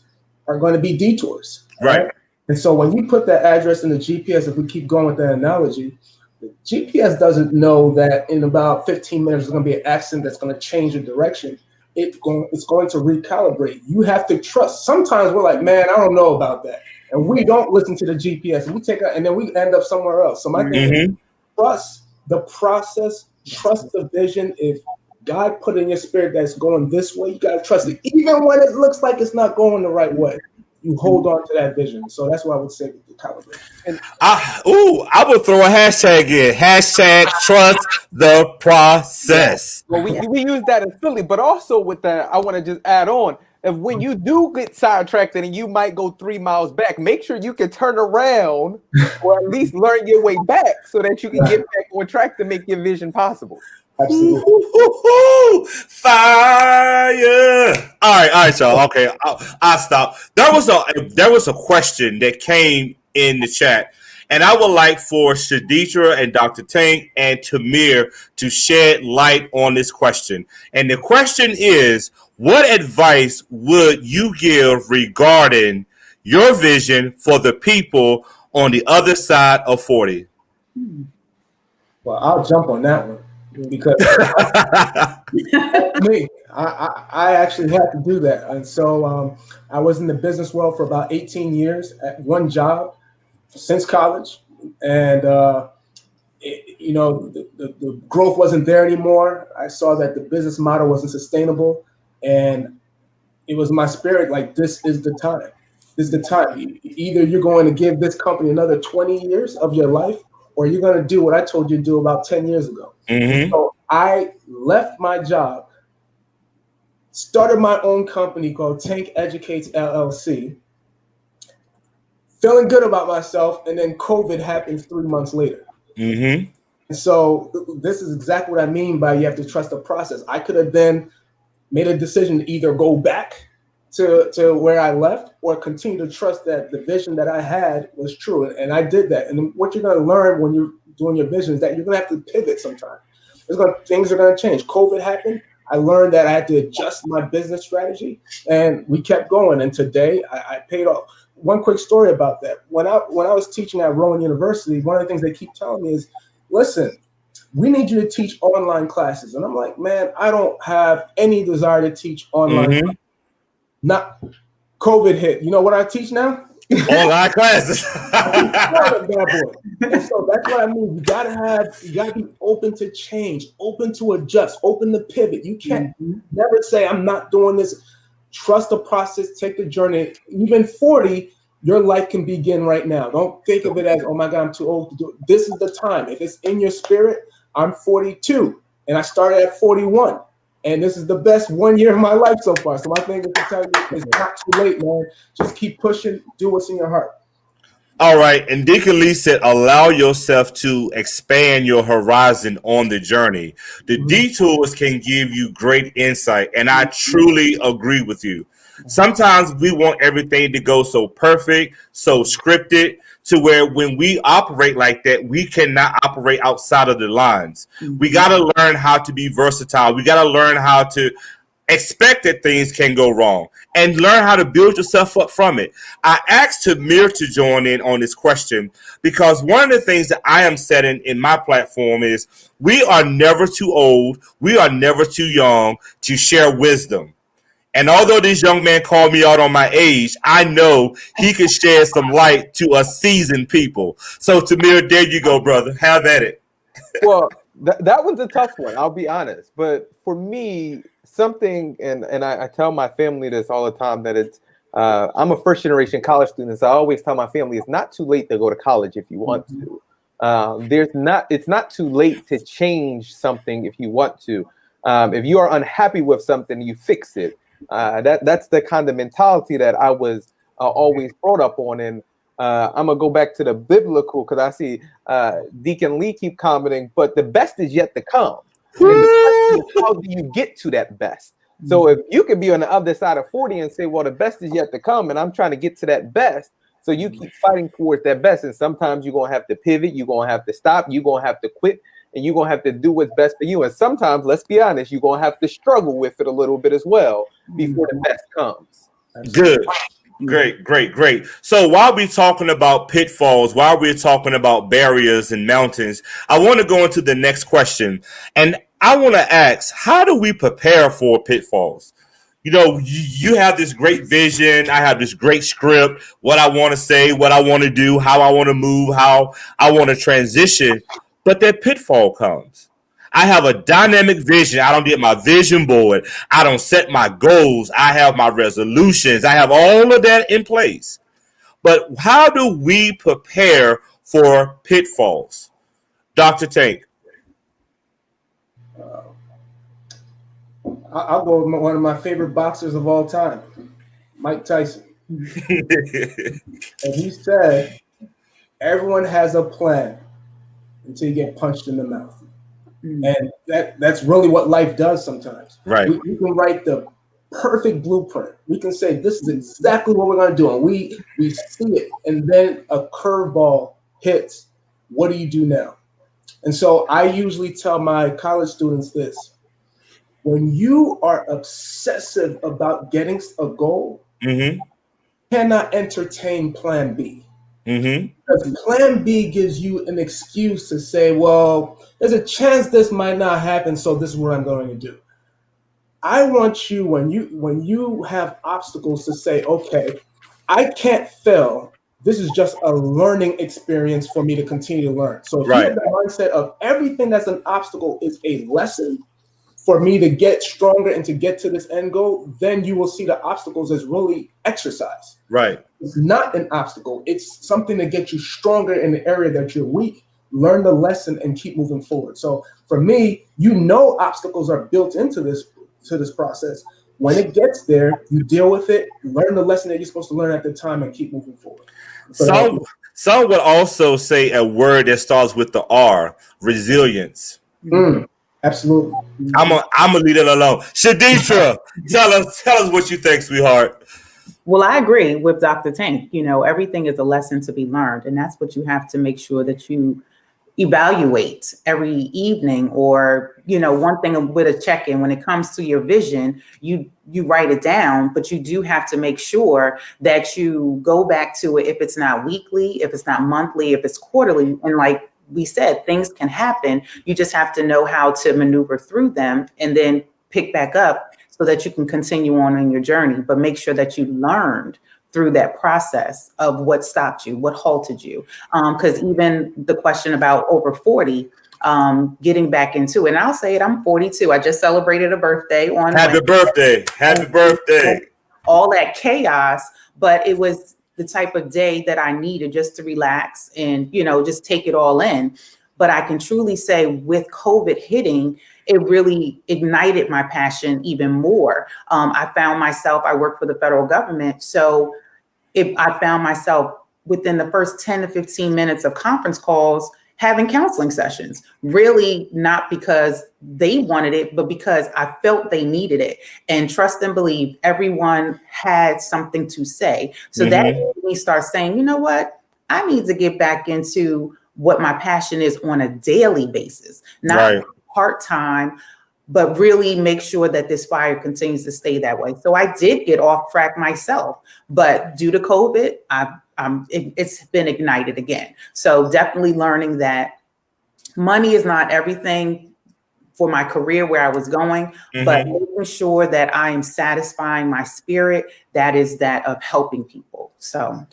are going to be detours. All Right. right. And so when you put that address in the GPS, if we keep going with that analogy, the GPS doesn't know that in about 15 minutes there's going to be an accident that's going to change your direction. it's going to recalibrate. You have to trust. Sometimes we're like, man, I don't know about that. And we don't listen to the GPS. We take and then we end up somewhere else. So my thing is trust the process, trust the vision. If God put in your spirit that's going this way, you got to trust it. Even when it looks like it's not going the right way, you hold on to that vision. So that's what I would say with the calibration. I would throw a hashtag in. Hashtag trust the process. Well, we use that in Philly, but also with that, I want to just add on. If when you do get sidetracked and you might go 3 miles back, make sure you can turn around or at least learn your way back so that you can get back on track to make your vision possible. Absolutely. Fire! All right, y'all. Okay, I'll stop. There was a question that came in the chat, and I would like for Shaditra and Dr. Tank and Tamir to shed light on this question. And the question is, what advice would you give regarding your vision for the people on the other side of 40? Well, I'll jump on that one because me, I actually had to do that. And so I was in the business world for about 18 years at one job since college. And, the growth wasn't there anymore. I saw that the business model wasn't sustainable. And it was my spirit, like, this is the time. This is the time. Either you're going to give this company another 20 years of your life, or you're going to do what I told you to do about 10 years ago. Mm-hmm. So I left my job, started my own company called Tank Educates LLC, feeling good about myself, and then COVID happens 3 months later. Mm-hmm. And so this is exactly what I mean by you have to trust the process. I could have then made a decision to either go back to where I left or continue to trust that the vision that I had was true. And I did that. And what you're going to learn when you're doing your vision is that you're going to have to pivot sometime. Things are going to change. COVID happened. I learned that I had to adjust my business strategy, and we kept going. And today I paid off. One quick story about that. When I was teaching at Rowan University, one of the things they keep telling me is, listen, we need you to teach online classes. And I'm like, man, I don't have any desire to teach online. Mm-hmm. Not COVID hit. You know what I teach now? Online classes. And so that's what I mean. You gotta be open to change, open to adjust, open to pivot. You can't never say I'm not doing this. Trust the process, take the journey. Even 40, your life can begin right now. Don't think of it as, oh my God, I'm too old to do it. This is the time. If it's in your spirit, I'm 42 and I started at 41. And this is the best 1 year of my life so far. So my thing is to tell you, it's not too late, man. Just keep pushing, do what's in your heart. All right. And Deacon Lee said, allow yourself to expand your horizon on the journey. The detours can give you great insight. And I truly agree with you. Sometimes we want everything to go so perfect, so scripted, to where when we operate like that, we cannot operate outside of the lines. We got to learn how to be versatile. We got to learn how to expect that things can go wrong and learn how to build yourself up from it. I asked Tamir to join in on this question because one of the things that I am setting in my platform is we are never too old. We are never too young to share wisdom. And although this young man called me out on my age, I know he could shed some light to us seasoned people. So, Tamir, there you go, brother. Have at it. Well, that one's a tough one, I'll be honest. But for me, something, and I tell my family this all the time, that it's, I'm a first-generation college student, so I always tell my family it's not too late to go to college if you want to. It's not too late to change something if you want to. If you are unhappy with something, you fix it. That's the kind of mentality that I was always brought up on. And I'm gonna go back to the biblical because I see Deacon Lee keep commenting, but the best is yet to come. And the question is, how do you get to that best? So if you could be on the other side of 40 and say, well, the best is yet to come, and I'm trying to get to that best. So you keep fighting towards that best. And sometimes you're gonna have to pivot, you're gonna have to stop, you're gonna have to quit. And you're going to have to do what's best for you. And sometimes, let's be honest, you're going to have to struggle with it a little bit as well before the best comes. Good. Great. So while we're talking about pitfalls, while we're talking about barriers and mountains, I want to go into the next question. And I want to ask, how do we prepare for pitfalls? You know, you have this great vision. I have this great script, what I want to say, what I want to do, how I want to move, how I want to transition. But that pitfall comes. I have a dynamic vision. I don't get my vision board. I don't set my goals. I have my resolutions. I have all of that in place. But how do we prepare for pitfalls? Dr. Tank. I'll go with one of my favorite boxers of all time, Mike Tyson. And he said, everyone has a plan until you get punched in the mouth. And that's really what life does sometimes. Right. We can write the perfect blueprint. We can say, this is exactly what we're going to do. And we see it. And then a curveball hits. What do you do now? And so I usually tell my college students this. When you are obsessive about getting a goal, you cannot entertain plan B. Because plan B gives you an excuse to say, well, there's a chance this might not happen, so this is what I'm going to do. I want you, when you have obstacles, to say, okay, I can't fail. This is just a learning experience for me to continue to learn. So if you have the mindset of everything that's an obstacle is a lesson for me to get stronger and to get to this end goal, then you will see the obstacles as really exercise. Right. It's not an obstacle. It's something to get you stronger in the area that you're weak, learn the lesson, and keep moving forward. So for me, obstacles are built into this process. When it gets there, you deal with it, learn the lesson that you're supposed to learn at the time, and keep moving forward. Some would also say a word that starts with the R, resilience. Absolutely. I'm gonna leave it alone. Shadisha, tell us what you think, sweetheart. Well, I agree with Dr. Tank. You know, everything is a lesson to be learned, and that's what you have to make sure that you evaluate every evening. Or, you know, one thing with a check-in, when it comes to your vision, you write it down, but you do have to make sure that you go back to it. If it's not weekly, if it's not monthly, if it's quarterly, and like we said, things can happen. You just have to know how to maneuver through them and then pick back up so that you can continue on in your journey. But make sure that you learned through that process of what stopped you, what halted you. Because even the question about over 40, getting back into it, and I'll say it, I'm 42. I just celebrated a birthday on Happy birthday. Happy birthday. All that chaos, but it was the type of day that I needed just to relax and, you know, just take it all in. But I can truly say with COVID hitting, it really ignited my passion even more. I found myself, I work for the federal government. So I found myself within the first 10 to 15 minutes of conference calls, having counseling sessions, really not because they wanted it, but because I felt they needed it. And trust and believe, everyone had something to say. So that made me start saying, you know what, I need to get back into what my passion is on a daily basis, not part-time, but really make sure that this fire continues to stay that way. So I did get off track myself, but due to COVID, it's been ignited again. So definitely learning that money is not everything for my career where I was going, but making sure that I am satisfying my spirit, that is that of helping people. So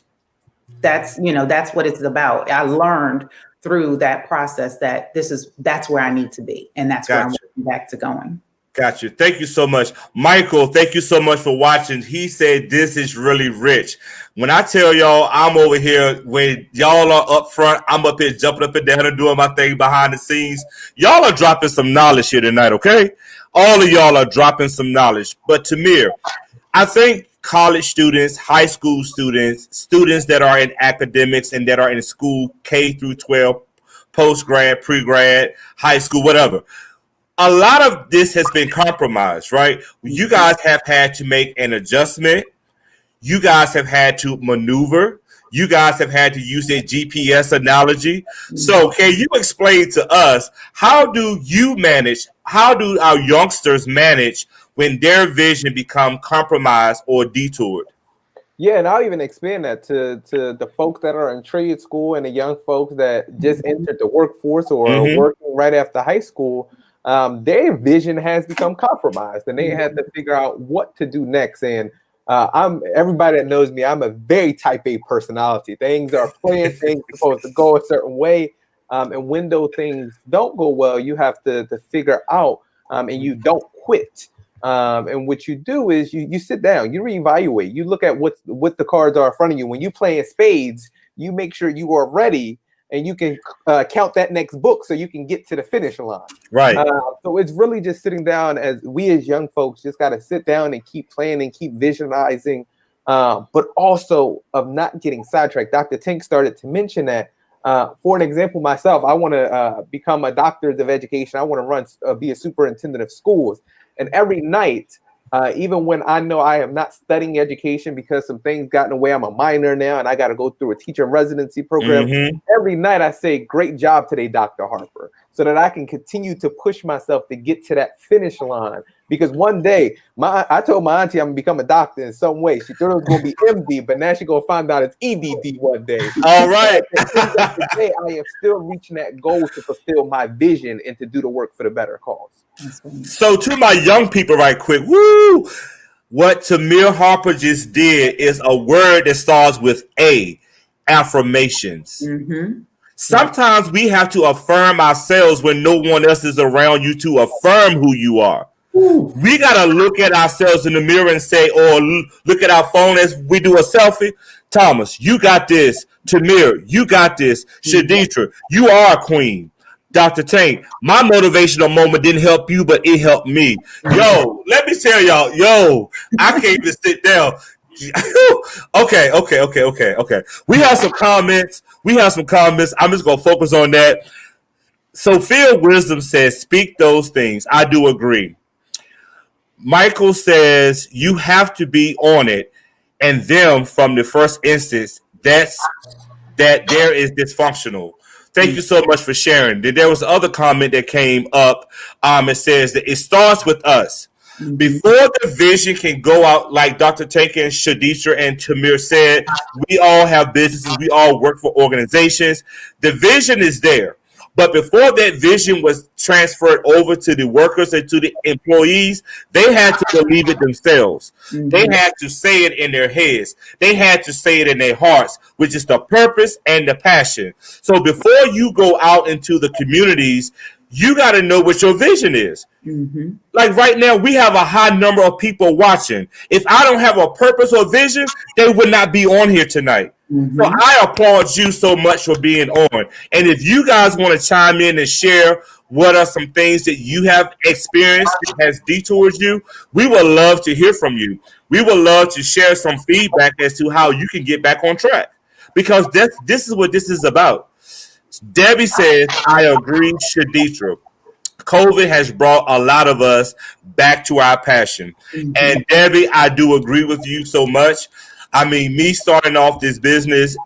that's what it's about. I learned through that process that that's where I need to be. And that's where I'm back to going. Got you. Thank you so much. Michael, thank you so much for watching. He said this is really rich. When I tell y'all I'm over here, when y'all are up front, I'm up here jumping up and down and doing my thing behind the scenes. Y'all are dropping some knowledge here tonight, okay? All of y'all are dropping some knowledge. But Tamir, I think college students, high school students, students that are in academics and that are in school K through 12, post-grad, pre-grad, high school, whatever. A lot of this has been compromised, right? You guys have had to make an adjustment. You guys have had to maneuver. You guys have had to use a GPS analogy. So can you explain to us, how do our youngsters manage when their vision become compromised or detoured? Yeah, and I'll even expand that to the folks that are in trade school and the young folks that just entered the workforce or are working right after high school. their vision has become compromised, and they had to figure out what to do next. And everybody that knows me, I'm a very type A personality. Things are planned, things are supposed to go a certain way. And when those things don't go well, you have to figure out, and you don't quit. And what you do is you sit down, you reevaluate, you look at what the cards are in front of you. When you play in spades, you make sure you are ready and you can count that next book so you can get to the finish line. Right. So it's really just sitting down, as we as young folks just got to sit down and keep planning, keep visualizing, but also of not getting sidetracked. Dr. Tank started to mention that. For an example, myself, I want to become a doctor of education. I want to be a superintendent of schools. And every night, even when I know I am not studying education because some things got in the way, I'm a minor now and I got to go through a teacher residency program. Every night I say, great job today, Dr. Harper, so that I can continue to push myself to get to that finish line. Because one day, I told my auntie I'm going to become a doctor in some way. She thought it was going to be MD, but now she's going to find out it's EDD one day. All right. Today, I am still reaching that goal to fulfill my vision and to do the work for the better cause. So to my young people right quick, woo! What Tamir Harper just did is a word that starts with A, affirmations. Sometimes we have to affirm ourselves when no one else is around you to affirm who you are. We got to look at ourselves in the mirror and say, or look at our phone as we do a selfie. Thomas, you got this. Tamir, you got this. Shaditra, you are a queen. Dr. Tank, my motivational moment didn't help you, but it helped me. Yo, let me tell y'all, I can't even sit down. Okay. We have some comments. I'm just going to focus on that. Sophia Wisdom says, speak those things. I do agree. Michael says, you have to be on it. And them from the first instance, that there is dysfunctional. Thank you so much for sharing. There was another comment that came up. It says that it starts with us. Before the vision can go out, like Dr. Tankin, Shadisha, and Tamir said, we all have businesses. We all work for organizations. The vision is there. But before that vision was transferred over to the workers and to the employees, they had to believe it themselves. They had to say it in their heads. They had to say it in their hearts, which is the purpose and the passion. So before you go out into the communities, you got to know what your vision is. Like right now, we have a high number of people watching. If I don't have a purpose or vision, they would not be on here tonight. So I applaud you so much for being on. And if you guys want to chime in and share what are some things that you have experienced that has detoured you, we would love to hear from you. We would love to share some feedback as to how you can get back on track. Because this is what this is about. Debbie says, I agree, Shaditra. COVID has brought a lot of us back to our passion. And Debbie, I do agree with you so much. I mean, me starting off this business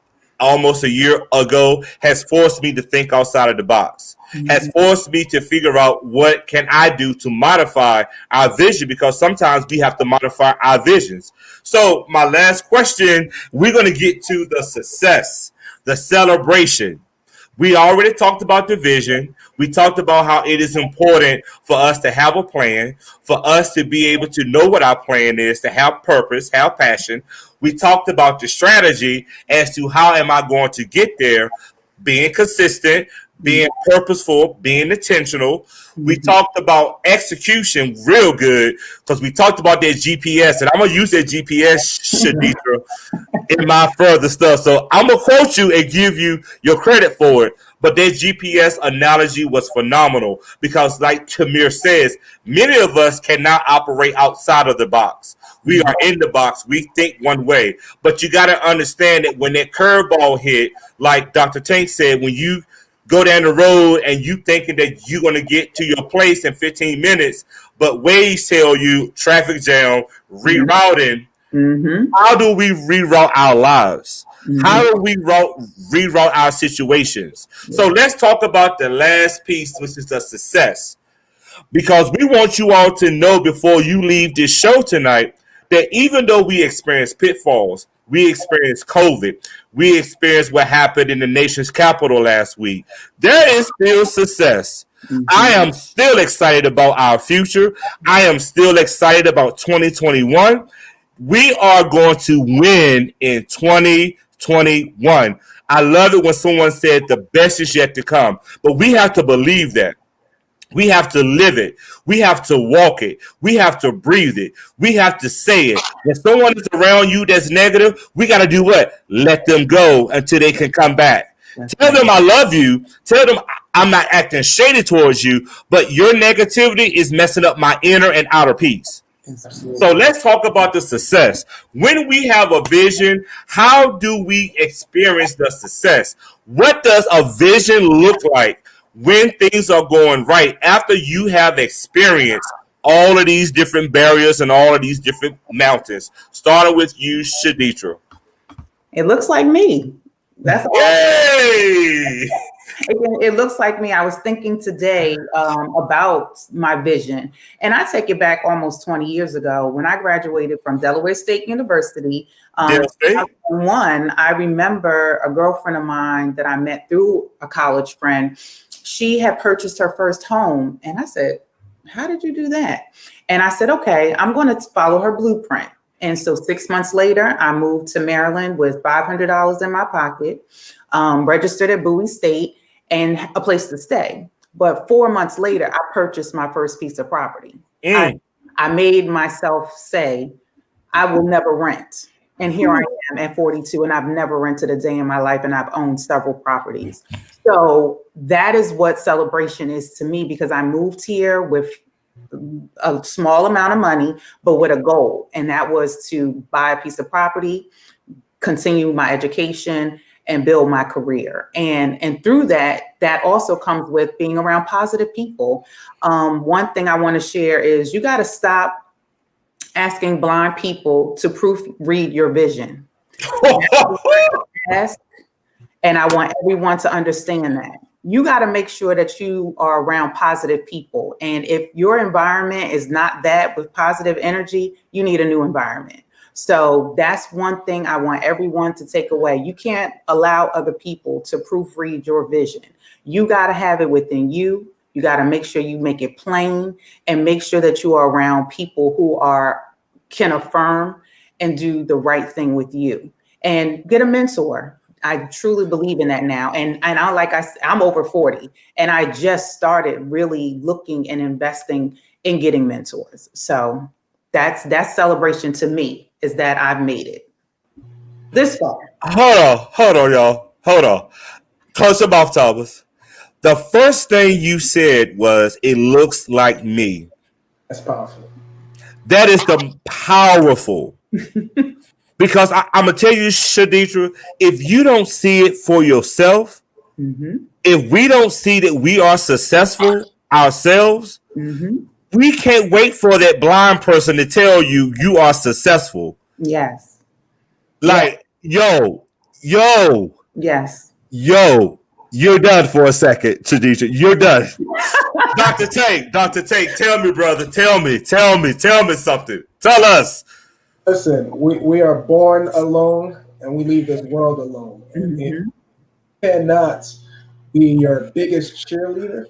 almost a year ago has forced me to think outside of the box, has forced me to figure out what can I do to modify our vision, because sometimes we have to modify our visions. So my last question, we're going to get to the success, the celebration. We already talked about the vision. We talked about how it is important for us to have a plan, for us to be able to know what our plan is, to have purpose, have passion. We talked about the strategy as to how am I going to get there, being consistent, being purposeful, being intentional. We talked about execution real good because we talked about that GPS, and I'm going to use that GPS, Shaditra, in my further stuff. So I'm going to quote you and give you your credit for it. But that GPS analogy was phenomenal because, like Tamir says, many of us cannot operate outside of the box. We are in the box. We think one way. But you got to understand that when that curveball hit, like Dr. Tank said, when you go down the road and you thinking that you're going to get to your place in 15 minutes, but Waze tell you traffic jam, rerouting. How do we reroute our lives? How do we reroute our situations? So let's talk about the last piece, which is the success. Because we want you all to know before you leave this show tonight that even though we experience pitfalls, we experienced COVID, we experienced what happened in the nation's capital last week, there is still success. I am still excited about our future. I am still excited about 2021. We are going to win in 2021. I love it when someone said the best is yet to come, but we have to believe that. We have to live it. We have to walk it. We have to breathe it. We have to say it. If someone is around you that's negative, we got to do what? Let them go until they can come back. Tell them I love you. Tell them I'm not acting shady towards you, but your negativity is messing up my inner and outer peace. So let's talk about the success. When we have a vision, how do we experience the success? What does a vision look like when things are going right after you have experienced all of these different barriers and all of these different mountains? Starting with you, Shaditra. It looks like me. That's all. Yay! It looks like me. I was thinking today about my vision, and I take it back almost 20 years ago when I graduated from Delaware State University. One, I remember a girlfriend of mine that I met through a college friend. She had purchased her first home, and I said, "How did you do that?" And I said, "Okay, I'm going to follow her blueprint." And so 6 months later, I moved to Maryland with $500 in my pocket, registered at Bowie State, and a place to stay. But 4 months later, I purchased my first piece of property. I made myself say, I will never rent. And here I am at 42, and I've never rented a day in my life, and I've owned several properties. So that is what celebration is to me, because I moved here with a small amount of money, but with a goal. And that was to buy a piece of property, continue my education, and build my career. And through that also comes with being around positive people. One thing I want to share is you got to stop asking blind people to proofread your vision. And I want everyone to understand that. You got to make sure that you are around positive people. And if your environment is not that with positive energy, you need a new environment. So that's one thing I want everyone to take away. You can't allow other people to proofread your vision. You got to have it within you. You got to make sure you make it plain, and make sure that you are around people who can affirm and do the right thing with you. And get a mentor. I truly believe in that now. And I'm over 40, and I just started really looking and investing in getting mentors. So that's celebration to me, is that I've made it this far. Hold on, y'all. Hold on. Close your mouth, Thomas. The first thing you said was, it looks like me. That's powerful. That is the powerful. Because I'm going to tell you, Shaditra, if you don't see it for yourself, if we don't see that we are successful ourselves, we can't wait for that blind person to tell you you are successful. Yes. Like, yo, yes. You're done for a second, Shaditra. You're done. Dr. Tate, tell me, brother. Tell me something. Tell us. Listen, we are born alone, and we leave this world alone. And if you cannot be your biggest cheerleader,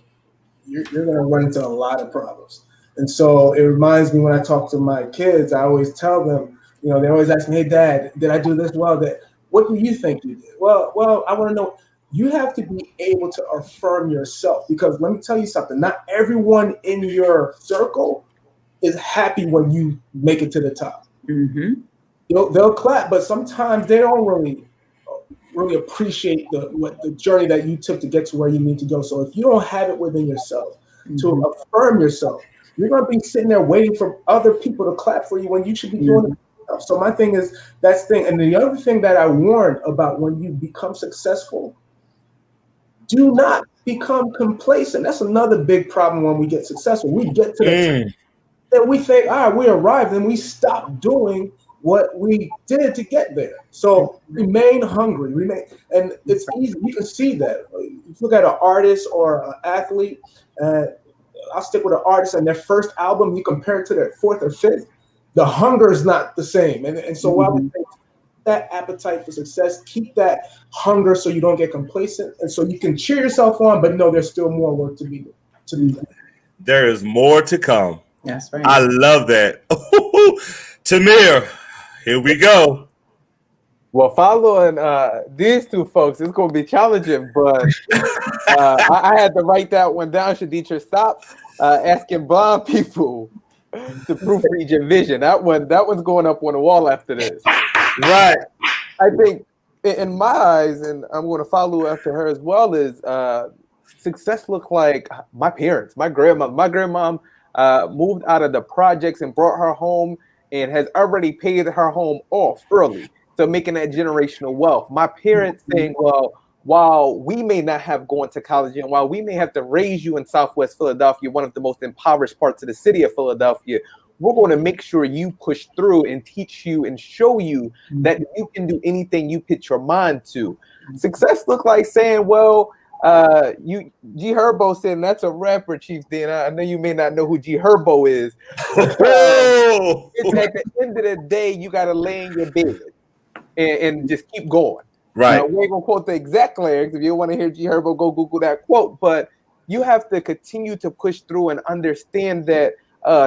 you're going to run into a lot of problems. And so it reminds me, when I talk to my kids, I always tell them, they always ask me, "Hey, Dad, did I do this well? What do you think you did?" Well, I want to know. You have to be able to affirm yourself, because let me tell you something. Not everyone in your circle is happy when you make it to the top. They'll clap, but sometimes they don't really appreciate the journey that you took to get to where you need to go. So if you don't have it within yourself to affirm yourself, you're going to be sitting there waiting for other people to clap for you when you should be doing it yourself. So my thing is, that's the thing. And the other thing that I warn about, when you become successful, do not become complacent. That's another big problem when we get successful. We get to the and we think, we arrived, and we stop doing what we did to get there. So remain hungry, and it's easy. You can see that. If you look at an artist or an athlete, I'll stick with an artist, and their first album, you compare it to their fourth or fifth, the hunger is not the same. And so I would say that appetite for success, keep that hunger so you don't get complacent, and so you can cheer yourself on, but no, there's still more work to be done. There is more to come. That's right. I love that. Tamir, here we go. Well, following these two folks, it's going to be challenging, but I had to write that one down. Shaditra, stop asking blind people to proofread your vision. That one's going up on the wall after this. Right. I think in my eyes, and I'm going to follow after her as well, is success looked like my parents, my grandma. My grandmom moved out of the projects and brought her home and has already paid her home off early. So making that generational wealth. My parents saying, well, while we may not have gone to college and while we may have to raise you in Southwest Philadelphia, one of the most impoverished parts of the city of Philadelphia, we're going to make sure you push through and teach you and show you that you can do anything you put your mind to. Success looked like saying, well, G Herbo said, and that's a rapper, Chief Dean. I know you may not know who G Herbo is. It's at the end of the day, you got to lay in your bed and just keep going. Right. Now, we ain't gonna quote the exact lyrics. If you want to hear G Herbo, go Google that quote. But you have to continue to push through and understand that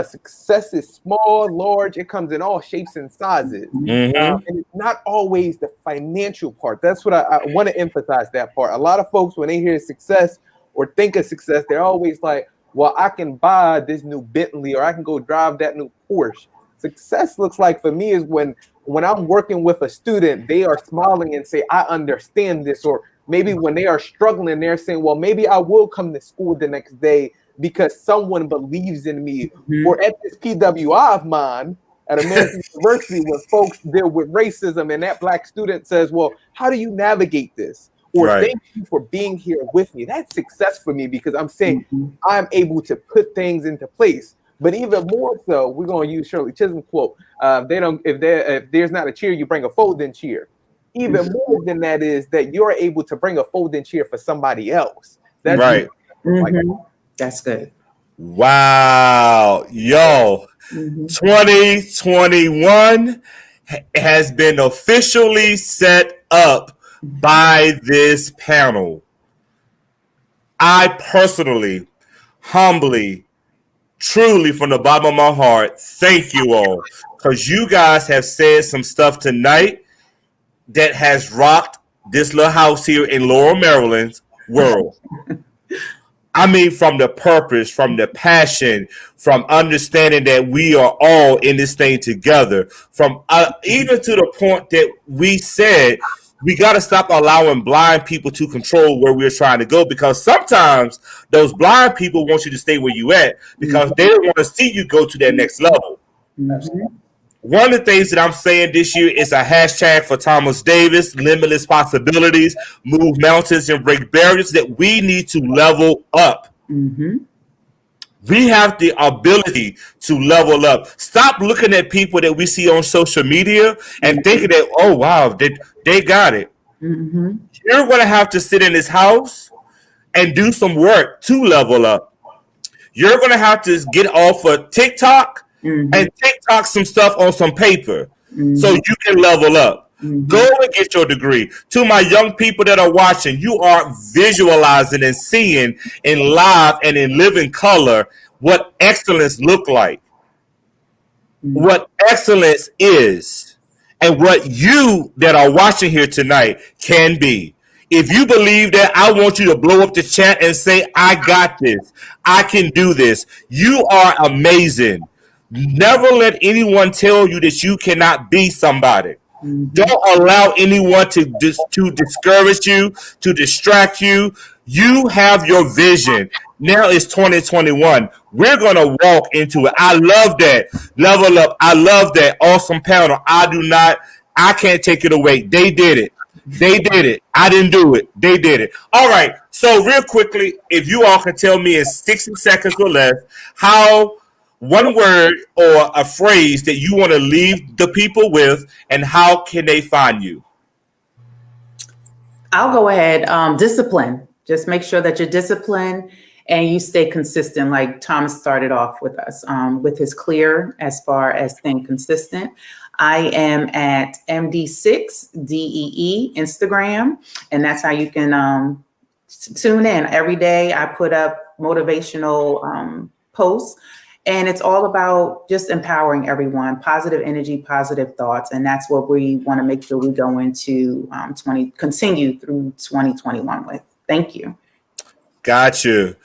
success is small, large. It comes in all shapes and sizes. And it's not always the financial part. That's what I want to emphasize, that part. A lot of folks, when they hear success or think of success, they're always like, well, I can buy this new Bentley or I can go drive that new Porsche. Success looks like for me is when I'm working with a student, they are smiling and say, I understand this. Or maybe when they are struggling, they're saying, well, maybe I will come to school the next day because someone believes in me. Or at this PWI of mine at American University, when folks deal with racism and that Black student says, well, how do you navigate this? Or thank you for being here with me. That's success for me because I'm saying I'm able to put things into place. But even more so, we're going to use Shirley Chisholm quote. If there's not a cheer, you bring a folding chair. Even more than that is that you're able to bring a folding chair for somebody else. That's right. That's good. Wow. Yo, 2021 has been officially set up by this panel. I personally, humbly, truly, from the bottom of my heart, thank you all, because you guys have said some stuff tonight that has rocked this little house here in Laurel, Maryland's world. I mean, from the purpose, from the passion, from understanding that we are all in this thing together, from even to the point that we said we got to stop allowing blind people to control where we're trying to go, because sometimes those blind people want you to stay where you at because they don't want to see you go to that next level. One of the things that I'm saying this year is a hashtag for Thomas Davis, limitless possibilities, move mountains and break barriers, that we need to level up. We have the ability to level up. Stop looking at people that we see on social media and thinking that, oh, wow, they got it. You're going to have to sit in this house and do some work to level up. You're going to have to get off of TikTok and TikTok some stuff on some paper so you can level up. Go and get your degree. To my young people that are watching, you are visualizing and seeing in live and in living color what excellence look like, what excellence is, and what you that are watching here tonight can be. If you believe that, I want you to blow up the chat and say, I got this. I can do this. You are amazing. Never let anyone tell you that you cannot be somebody. Don't allow anyone to discourage you, to distract you. You have your vision. Now it's 2021. We're going to walk into it. I love that. Level up. I love that. Awesome panel. I can't take it away. They did it. I didn't do it. They did it. All right. So real quickly, if you all can tell me in 60 seconds or less, how one word or a phrase that you want to leave the people with, and how can they find you? I'll go ahead. Discipline. Just make sure that you're disciplined and you stay consistent, like Thomas started off with us with his clear as far as staying consistent. I am at MD6DEE Instagram, and that's how you can tune in. Every day I put up motivational posts, and it's all about just empowering everyone, positive energy, positive thoughts. And that's what we want to make sure we go into continue through 2021 with. Thank you. Got you.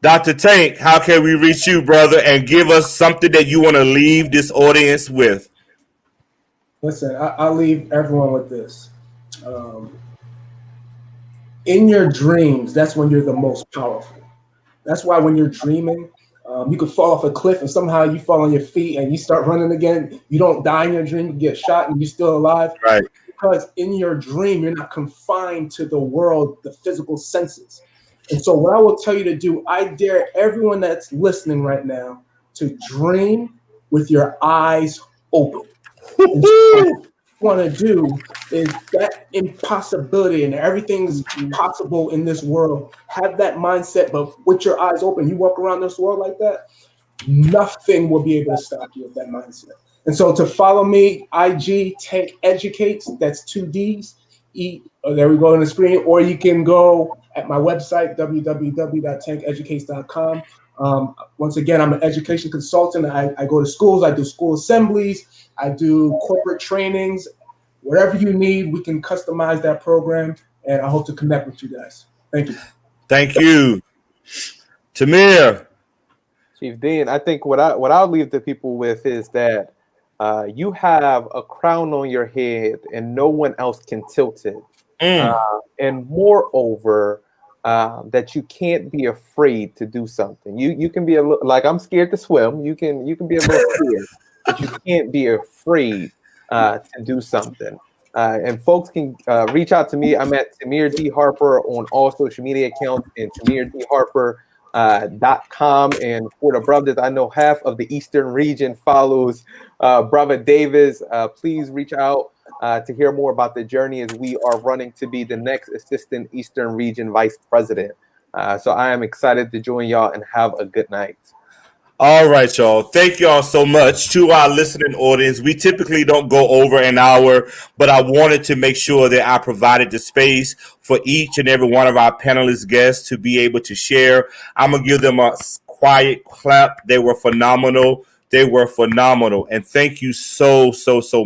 Dr. Tank, how can we reach you, brother, and give us something that you want to leave this audience with? Listen, I'll leave everyone with this. In your dreams, that's when you're the most powerful. That's why when you're dreaming, you could fall off a cliff and somehow you fall on your feet and you start running again. You don't die in your dream, you get shot and you're still alive. Right. Because in your dream, you're not confined to the world, the physical senses. And so what I will tell you to do, I dare everyone that's listening right now to dream with your eyes open. And so what you want to do is that impossibility and everything's possible in this world. Have that mindset, but with your eyes open, you walk around this world like that, nothing will be able to stop you with that mindset. And so to follow me, IG Tank Educates, that's 2 Ds. There we go on the screen, or you can go at my website, www.tankeducates.com. Once again, I'm an education consultant. I go to schools, I do school assemblies, I do corporate trainings. Whatever you need, we can customize that program, and I hope to connect with you guys. Thank you. Thank you. Tamir. Chief Dean, I think what I'll leave the people with is that you have a crown on your head and no one else can tilt it. And moreover, that you can't be afraid to do something. You can be a little, like I'm scared to swim. You can be a little scared, but you can't be afraid to do something. And folks can reach out to me. I'm at Tamir D. Harper on all social media accounts and TamirDHarper.com. And for the brothers, I know half of the Eastern region follows Brother Davis. Please reach out to hear more about the journey as we are running to be the next Assistant Eastern Region Vice President. So I am excited to join y'all and have a good night. All right, y'all. Thank y'all so much to our listening audience. We typically don't go over an hour, but I wanted to make sure that I provided the space for each and every one of our panelist guests to be able to share. I'm going to give them a quiet clap. They were phenomenal. They were phenomenal. And thank you so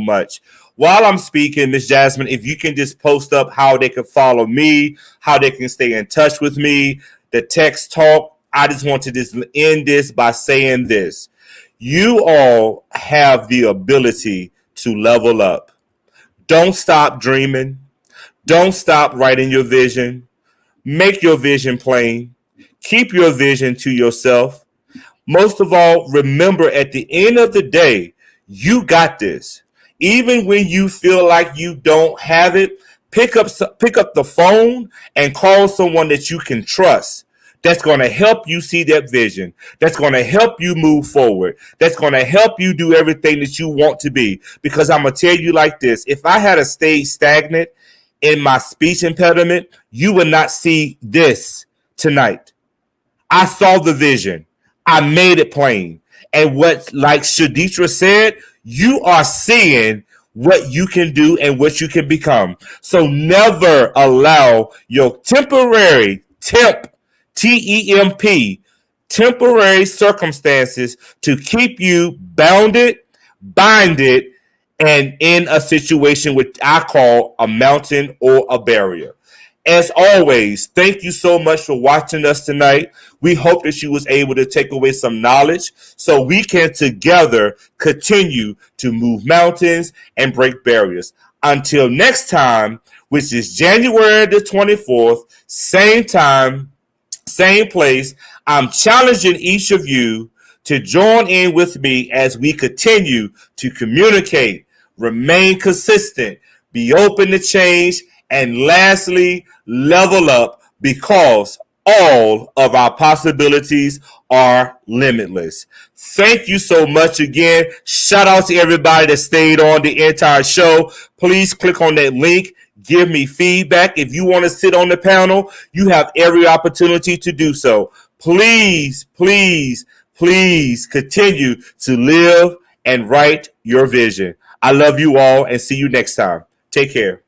much. While I'm speaking, Ms. Jasmine, if you can just post up how they can follow me, how they can stay in touch with me, the text talk. I just want to just end this by saying this. You all have the ability to level up. Don't stop dreaming. Don't stop writing your vision. Make your vision plain. Keep your vision to yourself. Most of all, remember at the end of the day, you got this. Even when you feel like you don't have it, pick up the phone and call someone that you can trust. That's going to help you see that vision. That's going to help you move forward. That's going to help you do everything that you want to be. Because I'm going to tell you like this. If I had stayed stagnant in my speech impediment, you would not see this tonight. I saw the vision. I made it plain. And what, like Shaditra said, you are seeing what you can do and what you can become. So never allow your temporary TEMP, temporary circumstances to keep you bounded, binded, and in a situation which I call a mountain or a barrier. As always, thank you so much for watching us tonight. We hope that you was able to take away some knowledge so we can together continue to move mountains and break barriers. Until next time, which is January the 24th, same time, same place, I'm challenging each of you to join in with me as we continue to communicate, remain consistent, be open to change, and lastly, level up, because all of our possibilities are limitless. Thank you so much again. Shout out to everybody that stayed on the entire show. Please click on that link. Give me feedback. If you want to sit on the panel, you have every opportunity to do so. please, please, please continue to live and write your vision. I love you all and see you next time. Take care.